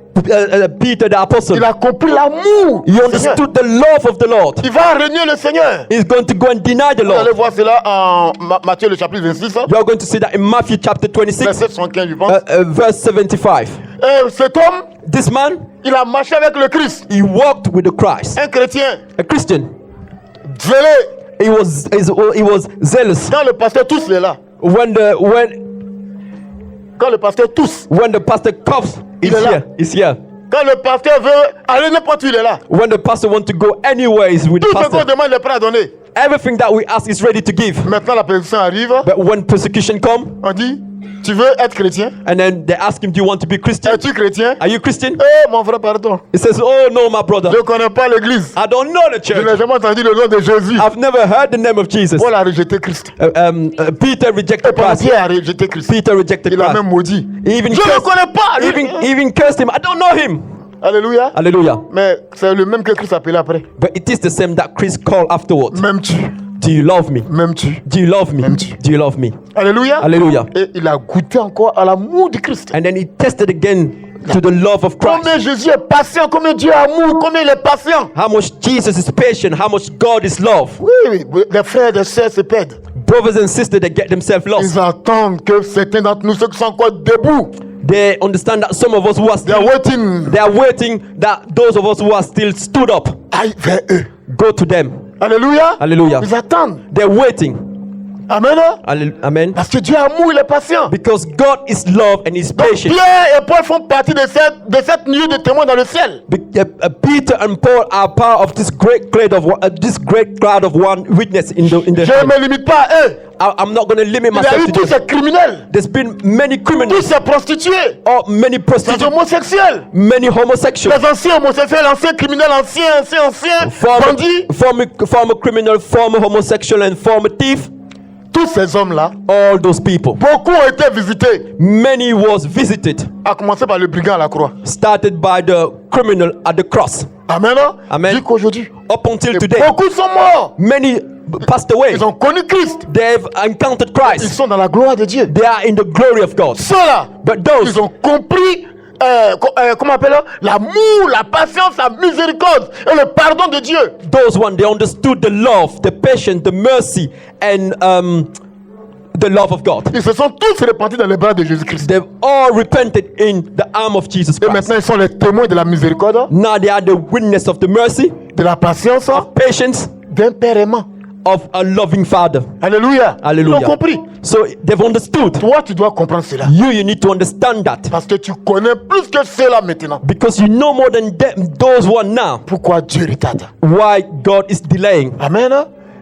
Peter the apostle. il a compris l'amour. He du Seigneur. understood the love of the Lord. Il va régner le Seigneur. He's going to go and deny the Vous allez Lord. voir cela en Matthieu le chapitre 26, You are going to see that in Matthew chapter 26, verset 75, je pense. verse 75. Et cet homme, This man, il a marché avec le Christ. he walked with the Christ. Un chrétien A Christian. zélé. He was zealous. Quand le pasteur tous est là. When Quand le pasteur tous. the pastor coughs, Il est là. he's here. Quand le pasteur veut aller n'importe où, il est là. When the pastor wants to go anywhere, he's with the Tout ce qu'on pastor. demande, il est prêt à donner. Everything that we ask is ready to give. Maintenant, la persécution arrive. But when persecution comes, On dit, tu veux être chrétien? and then they ask him, do you want to be Christian? Es-tu chrétien? Are you Christian? Eh, mon frère, pardon. He says, oh no, my brother. Je ne connais pas l'église. I don't know the Je n'ai church. jamais entendu le nom de Jésus. I've never heard the name of Jesus. Paul a rejeté Christ. Peter rejected Paul Christ. Pierre a rejeté Christ. Peter rejected Il a Christ. même maudit. He even Je ne le cursed, connais pas. even cursed him. I don't know him. Alléluia. Hallelujah. Mais c'est le même que Christ appelé après. But it is the same that Christ called afterwards. M'aimes-tu? Do you love me? M'aimes-tu? Do you love me? M'aimes-tu? Do you love me? Alléluia. Hallelujah. Et il a goûté encore à l'amour du Christ. And then he tested again to the love of Christ. Combien Jésus est patient, combien Dieu est amour, combien il est patient. How much Jesus is patient, how much God is love. Oui, les frères et les sœurs se perdent. Brothers and sisters, they get themselves lost. Ils attendent que certains d'entre nous, ceux qui sont encore debout, They understand that some of us who are they are still, waiting. they are waiting, that those of us who are still stood up, Aille vers eux. go to them. Alléluia. Hallelujah. Ils attendent. They're waiting. Amen. Amen. Parce que Dieu est amour, il est patient. Because God is love and is Donc, patient. Pierre et Paul font partie de cette nuée de témoins dans le ciel. Peter and Paul are part of this great cloud of one witness in the Je ne heaven. me limite pas à eux. I'm not going to limit Il y a myself eu to tous them. ces criminels, There's been many tous criminals, ces prostituées, or many ces prostitutes, homosexuels, many homosexuals, les anciens homosexuels, anciens criminels, anciens bandits. former criminal, former homosexual, and former thief. Tous ces hommes-là, All those people. beaucoup ont été visités, Many was visited, à commencer par le brigand à la croix. started by the criminal at the cross. Amen. Amen. Dis qu'aujourd'hui, Up until et today, beaucoup sont morts. many passed away. Ils ont connu Christ. They've encountered Ils Christ. sont dans la gloire de Dieu. They are in the glory of God. Ceux-là, But those, ils ont compris, comment on appelle ça? L'amour, la patience, la miséricorde et le pardon de Dieu. those one, they understood the love, the patience, the mercy, and the love of God. Ils se sont tous repentis dans les bras de Jésus-Christ. They've all repented in the arm of Jesus Et Christ. maintenant, ils sont les témoins de la miséricorde, Now they are the witness of the mercy, de la patience, of patience, d'un père aimant. of a loving Father. Alléluia. Hallelujah. Ils ont compris. So they've understood. Toi, tu dois comprendre cela. You need to understand that, Parce que tu connais plus que cela maintenant. because you know more than them, those one now. Pourquoi Dieu retarde? Why God is delaying. Amen.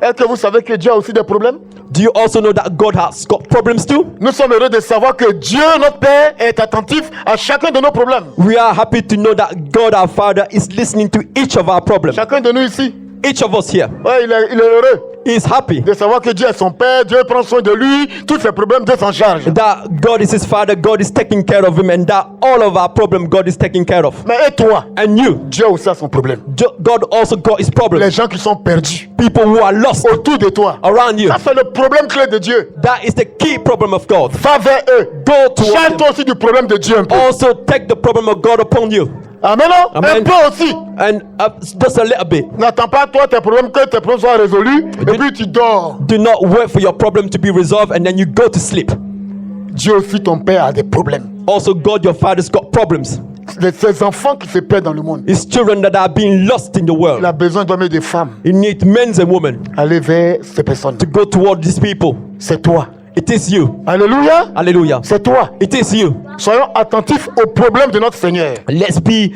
Est-ce que vous savez que Dieu a aussi des problèmes? Do you also know that God has got problems too? Nous sommes heureux de savoir que Dieu, notre Père, est attentif à chacun de nos problèmes. We are happy to know that God our Father is listening to each of our problems. Chacun de nous ici, Each of us here ouais, il est heureux is happy de savoir que Dieu est son Père, Dieu prend soin de lui, tous ses problèmes, Dieu s'en charge. that God is his Father, God is taking care of him, and that all of our problem God is taking care of. Mais et toi, And you, Dieu aussi a son problème. God also got his Les problem. gens qui sont perdus People who are lost autour de toi, around you. ça c'est le problème clé de Dieu. That is the key problem of God. Va vers eux. Go to Charge toi aussi du problème de Dieu un peu. also take the problem of God upon you. Amen. Amen. Un peu aussi. And just a little bit. N'attends pas toi tes problèmes que tes problèmes soient résolus et puis tu dors. Do not wait for your problem to be resolved and then you go to sleep. Dieu aussi ton Père a des problèmes. Also, God your Father's got problems. Ces enfants qui se perdent dans le monde. His children that are being lost in the Il world. a besoin d'hommes et de femmes. He needs men and women Aller vers ces personnes. to go toward these people. C'est toi. It is you. Alléluia. Hallelujah. C'est toi. It is you. Soyons attentifs aux problèmes de notre Seigneur. Let's be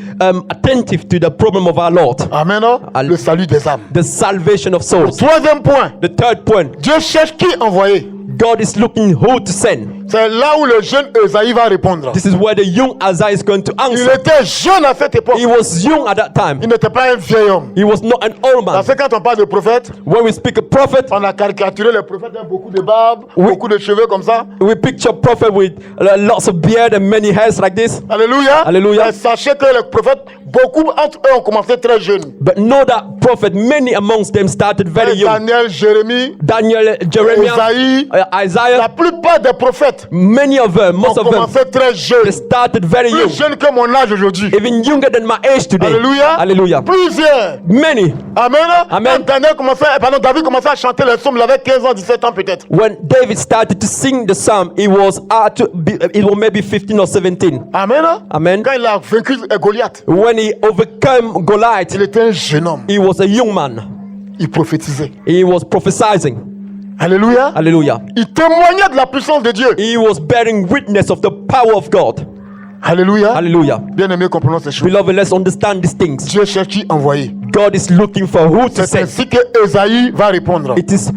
attentive to the problem of our Lord, Amen. Le salut des âmes. the salvation of souls. Troisième point. The third point, Dieu cherche qui envoyer. God is looking who to send. C'est là où le jeune Esaïe va répondre. This is where the young Isaiah is going to Il answer. était jeune à cette époque. He was young at that time. Il n'était pas un vieil homme. He was not an old man. Parce que quand on parle de prophète, When we speak of prophet, on a caricaturé les prophètes avec beaucoup de barbe, Oui. beaucoup de cheveux comme ça. we picture prophet with lots of beard and many hairs like this. Alléluia. Alléluia. Mais sachez que les prophètes, beaucoup entre eux ont commencé très jeunes. But know that prophet, many amongst them started very young. Daniel, Jérémie, Daniel, Jeremiah, Esaïe. La Isaiah, plupart des prophètes many of them, ont most of them, commencé très they jeunes. started very young. Plus jeunes que mon âge aujourd'hui. Even younger than my age today. Alléluia. Hallelujah. Plusieurs. Many. Amen. Amen. Quand David commençait à chanter les psaumes, il avait 15 ans, 17 ans peut-être. When David started to sing the psalm, it was maybe 15 or 17. Amen. Amen. Quand il a vaincu Goliath, When he overcame Goliath, il était un jeune homme. he was a young man. Il prophétisait. He was prophesying. Alléluia. Hallelujah. Il témoignait de la puissance de Dieu. He was bearing witness of the power of God. Alléluia. Hallelujah. Bien aimé, comprenons ces choses. Beloved, let's understand these things. Dieu cherche qui envoyer. God is looking for who to C'est send. ainsi que Esaïe va répondre. It is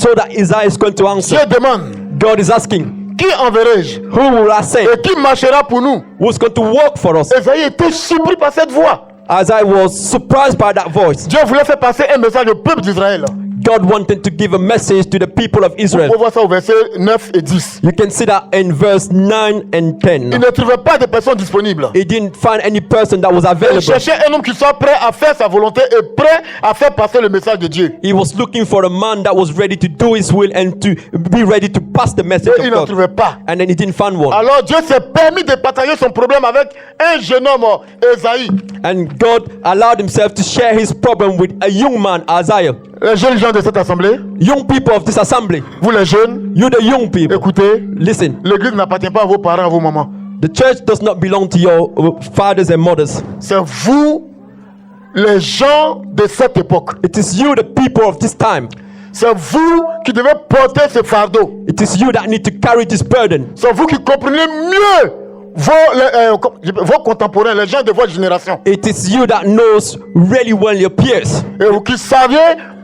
so that Isaiah is going to answer. Dieu demande, God is asking, qui enverrai-je who will I send? et qui marchera pour nous? Who's going to work for us? Esaïe était surpris par cette voix. Isaiah was surprised by that voice. Dieu voulait faire passer un message au peuple d'Israël. God wanted to give a message to the people of On Israel. voit ça au verset 9 et 10. You can see that in verse 9 and Il 10. ne trouvait pas de personnes disponibles. He didn't find any person that was Il available. cherchait un homme qui soit prêt à faire sa volonté et prêt à faire passer le message de Dieu. He was looking for a man that was ready to do his will and to be ready to pass the message Et il of n'en God. trouvait pas. And then he didn't find one. Alors Dieu s'est permis de partager son problème avec un jeune homme, Esaïe. And God allowed himself to share his problem with a young man, Isaiah. Les jeunes gens de cette assemblée, Young people of this assembly, vous les jeunes, you the young people, écoutez, listen. l'église n'appartient pas à vos parents, à vos mamans. The church does not belong to your fathers and mothers. C'est vous, les gens de cette époque. It is you, the people of this time. C'est vous qui devez porter ce fardeau. It is you that need to carry this burden. C'est vous qui comprenez mieux vos contemporains, les gens de votre génération. It is you that knows really well your peers. Et vous qui savez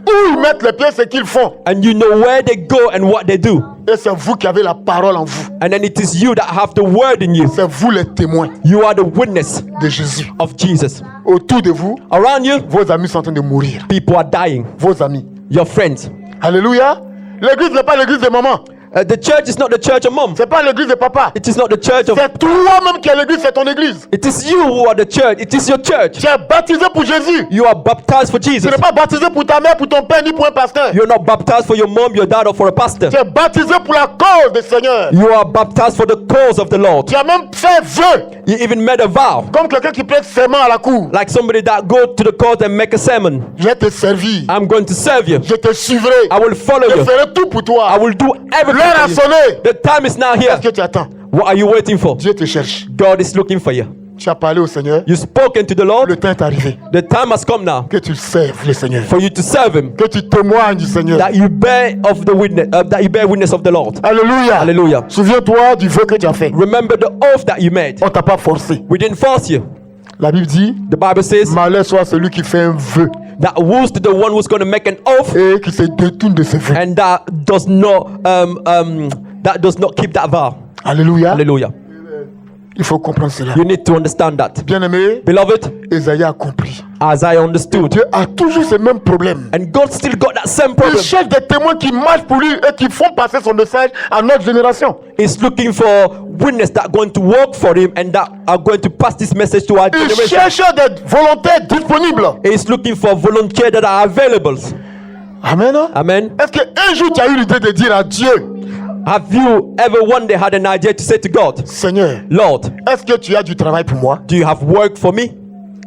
où ils mettent les pieds, ce qu'ils font. And you know where they go and what they do. Et c'est vous qui avez la parole en vous. And then it is you that have the word in you. C'est vous les témoins You are the witness de Jésus. of Jesus. Autour de vous, Around you, vos amis sont en train de mourir. people are dying. Vos amis. Your friends. Alléluia. L'église n'est pas l'église de maman. The church is not the church of mom. C'est pas l'église de papa. It is not the church of. C'est toi-même qui es l'église, c'est ton église. It is you who are the church. It is your church. Tu es baptisé pour Jésus. You are baptized for Tu Jesus. n'es pas baptisé pour ta mère, pour ton père, ni pour un pasteur. You're not baptized for your mom, your dad, or for a pastor. Tu es baptisé pour la cause du Seigneur. You are baptized for the cause of the Lord. Tu as même fait vœu, You even made a vow, comme quelqu'un qui prête serment à la cour. like somebody that go to the court and make a sermon. Je vais te servir. I'm going to serve you. Je te suivrai. I will follow Je you. ferai tout pour toi. I will do everything L'heure a for you. sonné. The time is now here. Qu'est-ce que tu attends? What are you waiting for? Dieu te cherche. God is looking for you. Tu as parlé au Seigneur. You've spoken to the Le Lord. temps est arrivé. The time has come now Que tu serves le Seigneur. for you to serve Him. Que tu témoignes du Seigneur. That you bear of the witness. That you bear witness of the Lord. Alléluia. Hallelujah. Souviens-toi du vœu que tu as fait. Remember the oath that you made. On t'a pas forcé. We didn't force you. La Bible dit, The Bible says malheur soit celui qui fait un vœu that woes to the one who's going to make an oath et qui se détourne de ses vœux. and that does not keep that vow. Alléluia. Hallelujah. Il faut comprendre cela. You need to understand that. Bien-aimé, Beloved, Esaïe a compris. Isaiah understood. Dieu a toujours ces mêmes problèmes. And God still got that same Il problem. cherche des témoins qui marchent pour lui et qui font passer son message à notre génération. He's looking for witnesses that are going to work for him and that are going to pass this message to our Il generation. cherche des volontaires disponibles. He's looking for volunteers that are available. Amen. Amen. Est-ce qu'un jour tu as eu l'idée de dire à Dieu, Have you ever one day had an idea to say to God, Seigneur, Lord, est-ce que tu as du travail pour moi? do you have work for me?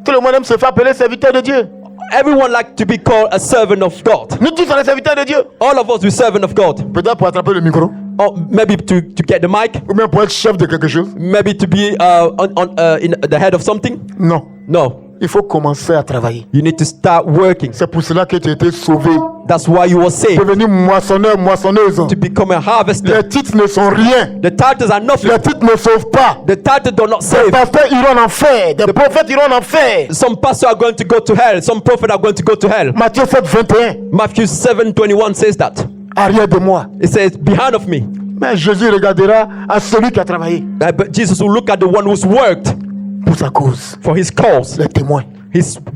Tout le monde aime se faire appeler serviteur de Dieu. Everyone like to be called a servant of God. Nous tous sommes les serviteurs de Dieu. All of us we servant of God. Peut-être pour attraper le micro, Or maybe to get the mic, ou bien pour être chef de quelque chose. maybe to be in the head of something. Non. No, Il faut commencer à travailler. you need to start working. C'est pour cela que tu as été sauvé. That's why you were saved, Devenir moissonneur, moissonneuse. to become a harvester. Les titres ne sont rien. The titles are nothing. Les titres ne sauvent pas. The titles do not Des save. pasteurs iront en enfer. Des prophètes iront en enfer. Some pastors are going to go to hell. Some prophets are going to go to hell. Matthieu 7, 21. Matthew 7:21 says that. Arrière de moi. It says, behind of me. Mais Jésus regardera à celui qui a travaillé But Jesus will look at the one who's worked pour sa cause. for his cause, Les témoins.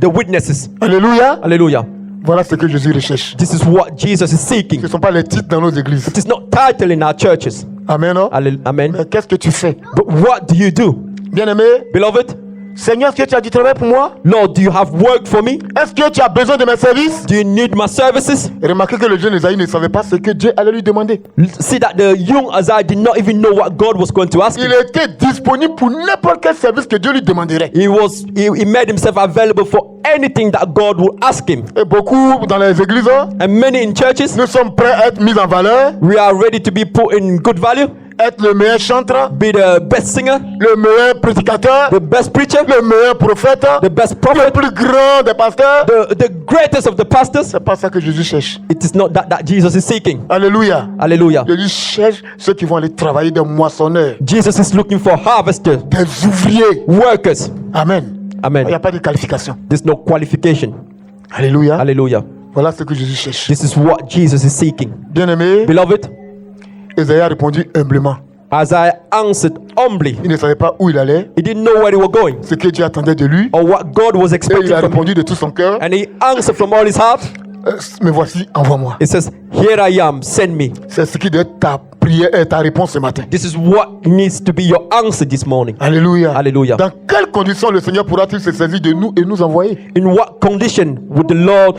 the witnesses. Alléluia. Hallelujah. Voilà ce que Jésus recherche. This is what Jesus is seeking. Ce ne sont pas les titres dans nos églises. It is not title in our churches. Amen. Non? Amen. Mais qu'est-ce que tu fais? But what do you do? Bien-aimé, Beloved, Seigneur, est-ce que tu as du travail pour moi? Lord, do you have work for me? Est-ce que tu as besoin de mes services? Do you need my services? Remarquez que le jeune Esaïe ne savait pas ce que Dieu allait lui demander. See that the young Isaiah did not even know what God was going to ask Il him. était disponible pour n'importe quel service que Dieu lui demanderait. He made himself available for anything that God would ask him. Et beaucoup dans les églises, And many in churches, nous sommes prêts à être mis en valeur, we are ready to be put in good value, être le meilleur chanteur, be the best singer, le meilleur prédicateur, the best preacher, le meilleur prophète, the best le prophet, plus grand des pasteurs. the greatest of the pastors. C'est pas ça que Jésus cherche. It is not that Jesus is seeking. Alléluia. Hallelujah. Jésus cherche ceux qui vont aller travailler des moissonneurs, Jesus is looking for harvesters, des ouvriers. workers. Amen. Il n'y a Amen. pas de qualification. There's no qualification. Alléluia. Hallelujah. Voilà ce que Jésus cherche. This is what Jesus is seeking. Bien-aimé, Beloved, Esaïe a répondu humblement. Isaiah answered humbly. Il ne savait pas où il allait, He didn't know where they were going ce que Dieu attendait de lui. or what God was Et il expecting a from him. répondu de tout son cœur. And he answered from all his heart. Me voici, envoie-moi. It says, "Here I am, send me." C'est ce qui doit être ta prière et ta réponse ce matin. This is what needs to be your answer this morning. Alléluia. Alléluia. Dans quelles conditions le Seigneur pourra-t-il se saisir de nous et nous envoyer? In what condition would the Lord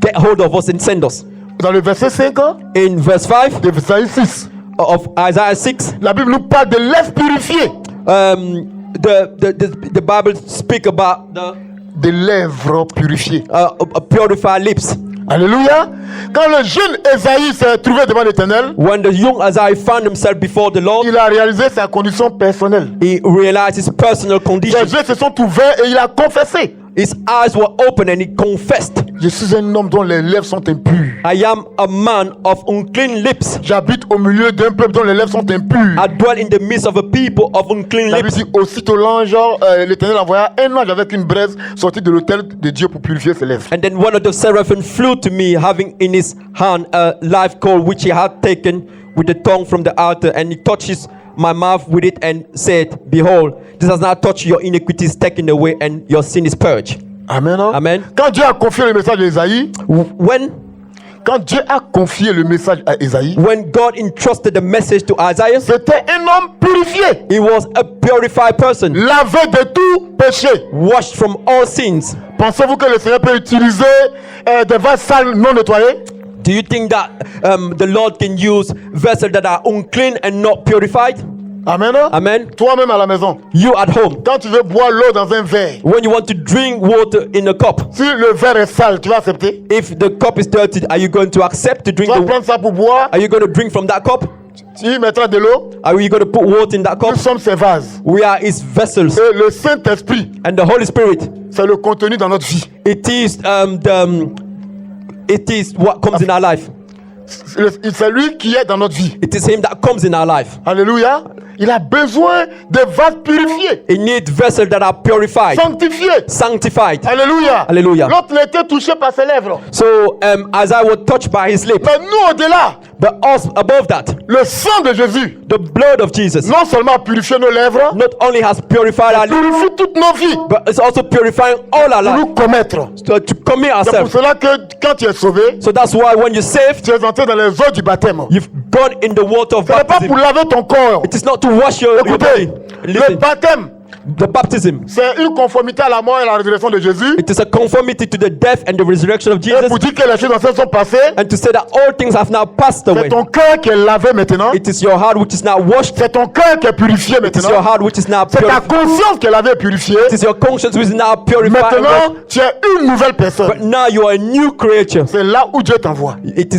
get hold of us and send us? Dans le verset 5 In verse 5 de Isaïe 6, of Isaiah 6, la Bible nous parle de l'œuf purifié, the Bible speak about des lèvres purifiées. purified lips. Alléluia. Quand le jeune Esaïe s'est trouvé devant l'Éternel, When the young Isaiah found himself before the Lord, il a réalisé sa condition personnelle. he realized his personal condition. Ses yeux se sont ouverts et il a confessé. His eyes were open and he confessed, Je suis un homme dont les lèvres sont impures. "I am a man of unclean lips. J'habite au milieu d'un peuple dont les lèvres sont impures. I dwell in the midst of a people of unclean La Bible lips." dit aussitôt l'ange, l'Éternel envoya un ange avec une braise sorti de l'autel de Dieu pour purifier ses lèvres. And then one of the seraphim flew to me, having in his hand a live coal which he had taken with the tongue from the altar, and he touches my mouth with it and said, "Behold, this has now touched your iniquities taken away, and your sin is purged." Amen. Hein? Amen. Quand Dieu a confié le message à Esaïe, quand Dieu a confié le message à Esaïe, When God entrusted the message to Isaiah, c'était un homme purifié, he was a purified person, lavé de tout péché. washed from all sins. Pensez-vous que le Seigneur peut utiliser des vases sales non nettoyés? Do you think that the Lord can use vessels that are unclean and not purified? Amen. Hein? Amen. Toi-même à la maison, You at home, quand tu veux boire l'eau dans un verre, when you want to drink water in a cup, si le verre est sale, tu vas accepter? if the cup is dirty, are you going to accept to Tu drink vas the prendre ça pour boire, Are you going to drink from that cup? tu y mettras de l'eau. Are you going to put water in that cup? Nous sommes ces vases. We are his vessels, Et le Saint-Esprit, and the Holy Spirit, c'est le contenu dans notre vie. it is it is what comes in our life. C'est lui qui est dans notre vie. It is him that comes in our life. Alléluia. Il a besoin de vases purifiés, He needs vessels that are purified, sanctifiés. sanctified. Alléluia. Alléluia. L'autre était touché par ses lèvres. So Isaiah was touched by his lip, Mais nous, au-delà, but us above that, le sang de Jésus, the blood of Jesus non seulement a purifié nos lèvres, not only has purified our lips, purifie toutes nos vies but it's also purifying all our pour life nous commettre. to commit C'est pour ourselves. cela que quand tu es sauvé, So that's why when you're saved, tu es entré dans les eaux du baptême. you've gone in the water of Ce n'est pas baptism. pour laver ton corps. It is not to wash your body. Écoutez, le Listen, baptême, the baptism, c'est une conformité à la mort et à la résurrection de Jésus. it is a conformity to the death and the resurrection of Et Jesus, pour dire que les choses anciennes sont passées, and to say that all things have now passed c'est away. ton cœur qui est lavé maintenant. It is your heart which is now washed. C'est ton cœur qui est purifié It is your maintenant. heart which is now C'est ta purified. conscience qui est lavée et purifiée. It is your conscience which is now purified. and washed. Maintenant, tu es une nouvelle But personne. now you are a new creature. C'est là où Dieu t'envoie. It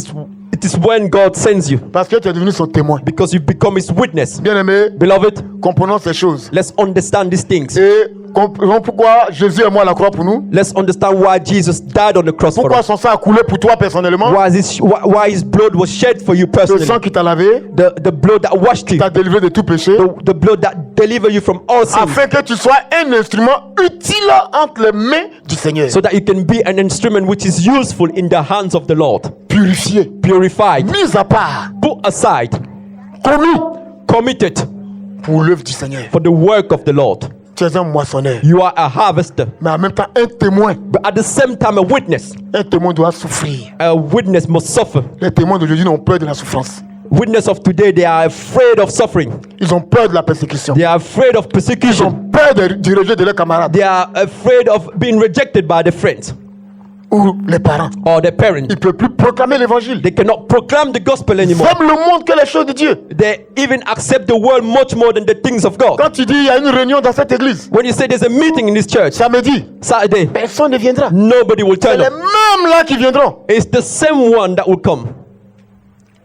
is when God sends you, Parce que tu es devenu son témoin. because you've become his witness. Bien-aimé, Beloved, comprenons ces choses. let's understand these things. Et comprenons pourquoi Jésus est mort à la croix pour nous. Let's understand why Jesus died on the cross for Pourquoi us. son sang a coulé pour toi personnellement. Why his blood was shed for you Le personally. sang qui t'a lavé, The blood that washed you. t'a délivré de tout péché. The blood that delivered you from all sins. Afin que tu sois un instrument utile entre les mains du Seigneur. So that you can be an instrument which is useful in the hands of the Lord. Purifié, Purified, mis à part, put aside, commis committed pour l'œuvre du Seigneur. for the work of the Lord. Tu es un moissonneur, You are a harvester, mais en même temps un témoin. but at the same time a witness. Un témoin doit souffrir. A witness must suffer. Les témoins d'aujourd'hui n'ont peur de la souffrance. Witness of today, they are afraid of suffering. Ils ont peur de la persécution. They are afraid of Ils ont persecution. peur du rejet de leurs camarades They are afraid of being rejected by their friends ou les parents. or their parents. Ils ne peuvent plus proclamer l'évangile. They cannot proclaim the gospel Ils anymore. aiment le monde que les choses de Dieu. They even accept the world much more than the things of God. Quand tu dis il y a une réunion dans cette église, When you say there's a meeting in this church samedi, Saturday, personne ne viendra. nobody will C'est turn les up. mêmes là qui viendront. It's the same one that will come.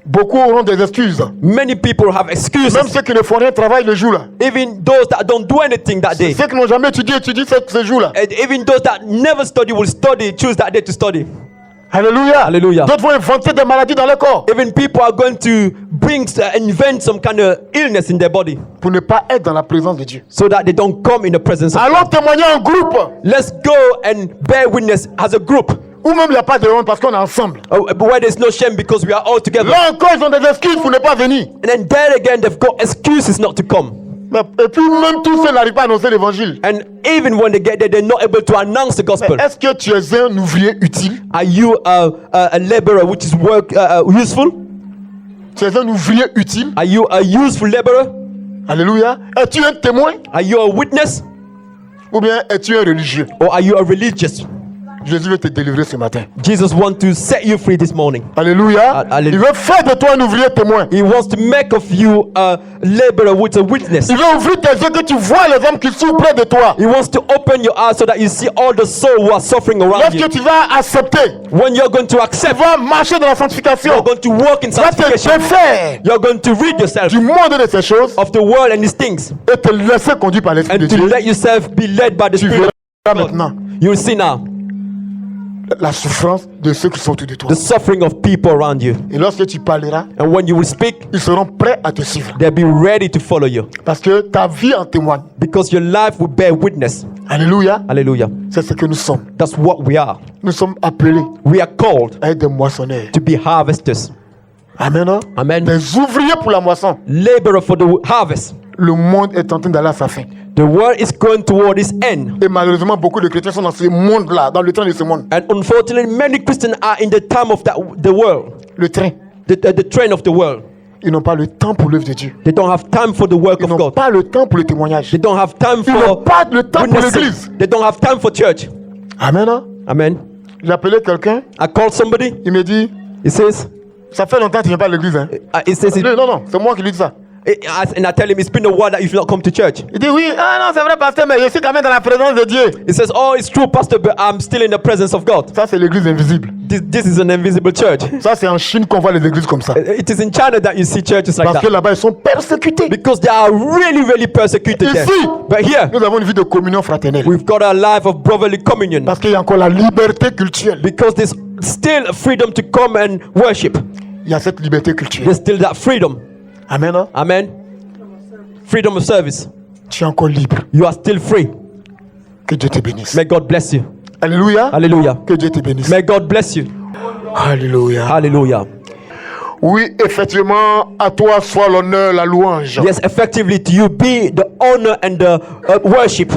Beaucoup auront des excuses. Many people have excuses. Même ceux qui ne font rien travaillent le jour-là. Even those that don't do anything that day. Ceux qui n'ont jamais étudié étudient ce jour-là. And even those that never study will study, choose that day to study. Alléluia. Alléluia. D'autres vont inventer des maladies dans leur corps Even people are going to invent some kind of illness in their body pour ne pas être dans la présence de Dieu. so that they don't come in the presence of Allons témoigner en groupe. Let's go and bear witness as a group. Ou même il n'y a pas de honte parce qu'on est ensemble. But where there's no shame because we are all together. Là encore, ils ont des excuses pour ne pas venir. And then there again, they've got excuses not to come. Et puis même tous ceux n'arrivent pas à annoncer l'évangile. And even when they get there, they're not able to announce the gospel. Est-ce que tu es un ouvrier utile? Are you a laborer which is useful? Tu es un ouvrier utile? Are you a useful laborer? Alléluia. Es-tu un témoin? Are you a witness? Ou bien es-tu un religieux? Or are you a religious? Jésus veut te délivrer ce matin. Jesus wants to set you free this morning. Alléluia. Alléluia. Il veut faire de toi un ouvrier témoin. He wants to make of you a laborer with a witness. Il veut ouvrir tes yeux que tu vois les hommes qui souffrent près de toi. He wants to open your eyes so that you see all the souls who are suffering around you. Lorsque tu vas accepter, When you're going to tu accept, vas marcher dans la sanctification. you're going to walk in Tu vas te sanctification. défaire You're going to rid yourself du monde de ces choses of the world and these things, et te laisser conduire par l'Esprit de and to Dieu. let yourself be led by the Tu Spirit. verras maintenant You will see now la souffrance de ceux qui sont autour de toi. the suffering of people around you, Et lorsque tu parleras, and when you will speak, ils seront prêts à te suivre. they'll be ready to follow you Parce que ta vie en témoigne. because your life will bear witness. Alléluia. Hallelujah. C'est ce que nous sommes. That's what we are. Nous sommes appelés We are called à être des moissonneurs. to be harvesters. Amen. Hein? Amen. Des ouvriers pour la moisson. Laborer for the harvest. Le monde est en train d'aller à sa fin. The world is going toward its end. Et malheureusement, beaucoup de chrétiens sont dans ce monde-là, dans le train de ce monde. And unfortunately, many Christians are in the time of the world, Le train. the train of the world. Ils n'ont pas le temps pour l'œuvre de Dieu. They don't have time for the work Ils of n'ont God. pas le temps pour le témoignage. They don't have time Ils n'ont for pas le temps pour witnessing. l'église. They don't have time for church. Amen. Hein? Amen. J'ai appelé quelqu'un, I called somebody. il me dit, He says, ça fait longtemps que tu ne viens pas à l'église. Hein? he says, Non, c'est moi qui lui dis ça. and I tell him it's been a while that you've not come to church. Il dit, oui, ah non, c'est vrai, pasteur, mais je suis quand même dans la présence de Dieu. He says, oh, it's true, Pastor, but I'm still in the presence of God. Ça, c'est l'église invisible. This is an invisible church. Ça, c'est en Chine qu'on voit les églises comme ça. It is in China that you see churches like Parce que that. là-bas, ils sont persécutés. Because they are really, really persecuted there. Ici, But here, nous avons une vie de communion fraternelle. we've got a life of brotherly communion. Parce qu'il y a encore la liberté culturelle. Because there's still freedom to come and worship. Il y a cette liberté culturelle. There's still that freedom. Amen. Hein? Amen. Freedom of service. Tu es encore libre. You are still free. Que Dieu te bénisse. May God bless you. Alléluia. Hallelujah. Que Dieu te bénisse. May God bless you. Alléluia. Hallelujah. Oui, effectivement, à toi soit l'honneur, la louange. Yes, effectively, to you be the honor and the worship,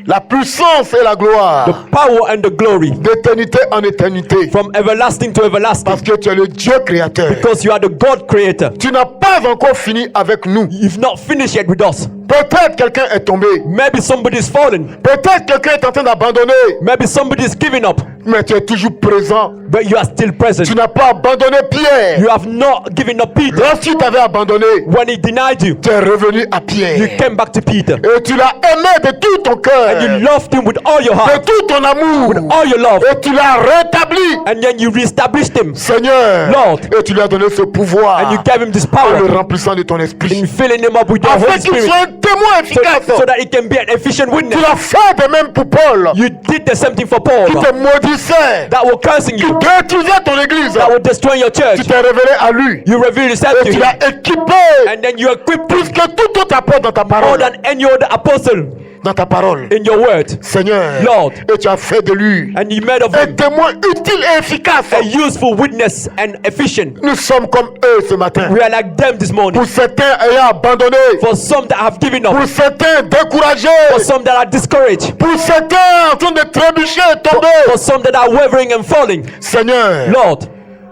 La puissance et la the gloire. power and the glory, D'éternité en éternité. from everlasting to everlasting. Parce que tu es le Dieu créateur. Because you are the God creator. Tu n'as pas encore fini avec nous. You've not finished yet with us. Peut-être quelqu'un est tombé. Maybe somebody's fallen. Peut-être quelqu'un est en train d'abandonner. Maybe somebody's giving up. Mais tu es toujours présent. But you are still present. Tu n'as pas abandonné Pierre. You have not given up Peter. Lorsqu'il t'avait abandonné, When he denied you, tu es revenu à you Pierre. came back to Peter. Et tu l'as aimé de tout ton cœur. You loved him with all your De heart, tout ton amour. with all your love. Et tu l'as rétabli. And then you reestablished him. Seigneur. Lord. Et tu lui as donné ce pouvoir. And you gave him this En le power remplissant de ton esprit. in filling him up with the Afin Holy qu'il Spirit. soit un témoin efficace. So that he can be an efficient Tu witness. l'as fait de même pour Paul. You did the same thing for Paul. Qui te maudissait. That were cursing Qui you. détruisait ton église. That were destroying your church. Tu t'es révélé à lui. You revealed yourself Et to tu him. l'as équipé. And then you equipped him Plus que tout autre apôtre dans ta more parole. than any other apostle Dans ta parole. in your word. Seigneur. Lord. Et tu as fait de lui And you made of un him témoin utile et efficace. a useful witness and efficient. Nous sommes comme eux ce matin. We are like them this morning. Pour certains ayant abandonné. For some that have given up. Pour certains découragés. For some that are discouraged. Pour certains en train de trébucher et tomber. For some that are wavering and falling. Seigneur, Lord,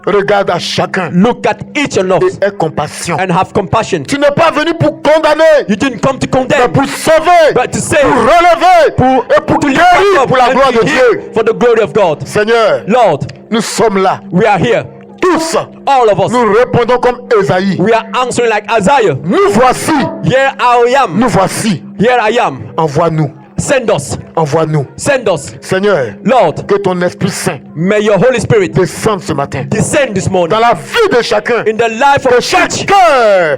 regarde à chacun look at each of us et aie compassion. and have compassion. Tu n'es pas venu pour condamner, You didn't come to mais condemn, pour sauver, but to save, pour relever, et pour to lift guérir up pour la and gloire de to Dieu. heal for the glory of God. Seigneur, Lord, nous sommes là, we are here, tous. all of us. Nous répondons comme Ésaïe. We are answering like Isaiah. Nous voici, Here I am. nous voici. Here I am. Envoie-nous, Send us. envoie-nous. Send us. Seigneur, Lord, que ton Esprit Saint may your Holy Spirit descende ce matin descend this morning dans la vie de chacun, in the life que of chaque each, cœur,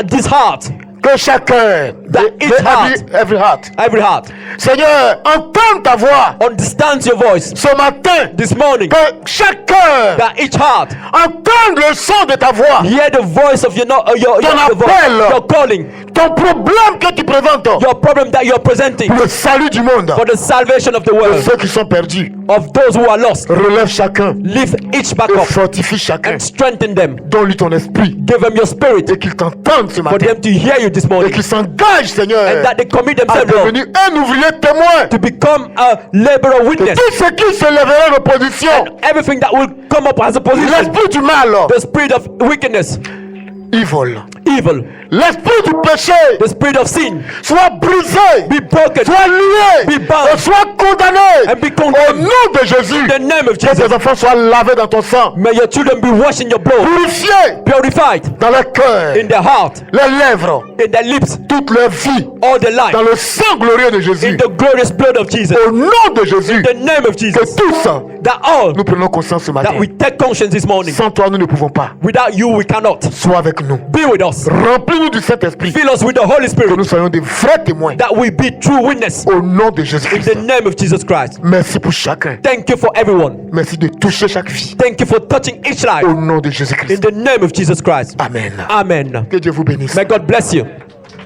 this heart, que chacun, That each heart. every heart. every heart, Seigneur, entends ta voix understands your voice ce matin, this morning, que chaque cœur that each heart entende le son de ta voix. hear the voice of your Ton voice, appel. your calling, Ton problème que tu présentes your problem that you're presenting pour le salut du monde, for the salvation of the de world, ceux qui sont perdus. of those who are lost. Relève chacun Lift each back et up fortifie chacun. and strengthen them. Donne-lui ton esprit Give them your spirit et qu'il t'entende ce for matin. them to hear you this Et morning, qu'il s'engage, Seigneur, and that they commit à themselves, Lord, devenir un ouvrier témoin. to become a laborer witness. Tout ce qui se lèvera en opposition, Everything that will come up as a position, l'esprit du mal, the spirit of wickedness, evil, evil, l'esprit du péché, the spirit of sin, soit brisé, be broken soit lié, Be bound. et soit condamné. and be Au condemned. nom de Jésus, In the name of que Jesus, tes enfants soient lavés dans ton sang, may your children be washed in your blood, purifiés purified dans leur cœur, in their heart, les lèvres, in their lips, toute leur vie, all their life, dans le sang glorieux de in Jésus. the glorious blood of Jesus. Au nom de Jésus, In the name of que Jesus, tous that all nous prenons conscience ce matin. that we take conscience this morning. Sans toi, nous ne pouvons pas. Without you, we cannot. Sois avec nous. Be with us. Remplis-nous du Saint-Esprit. Fill us with the Holy Que Spirit, nous soyons des vrais témoins. that we be true witness. Au nom de In Jésus-Christ. the name of Jesus Christ. Merci pour chacun. Thank you for everyone. Merci de toucher chaque vie. Thank you for touching each life. Au nom de In Jésus-Christ. the name of Jesus Christ. Amen. Amen. Que Dieu vous bénisse. May God bless you.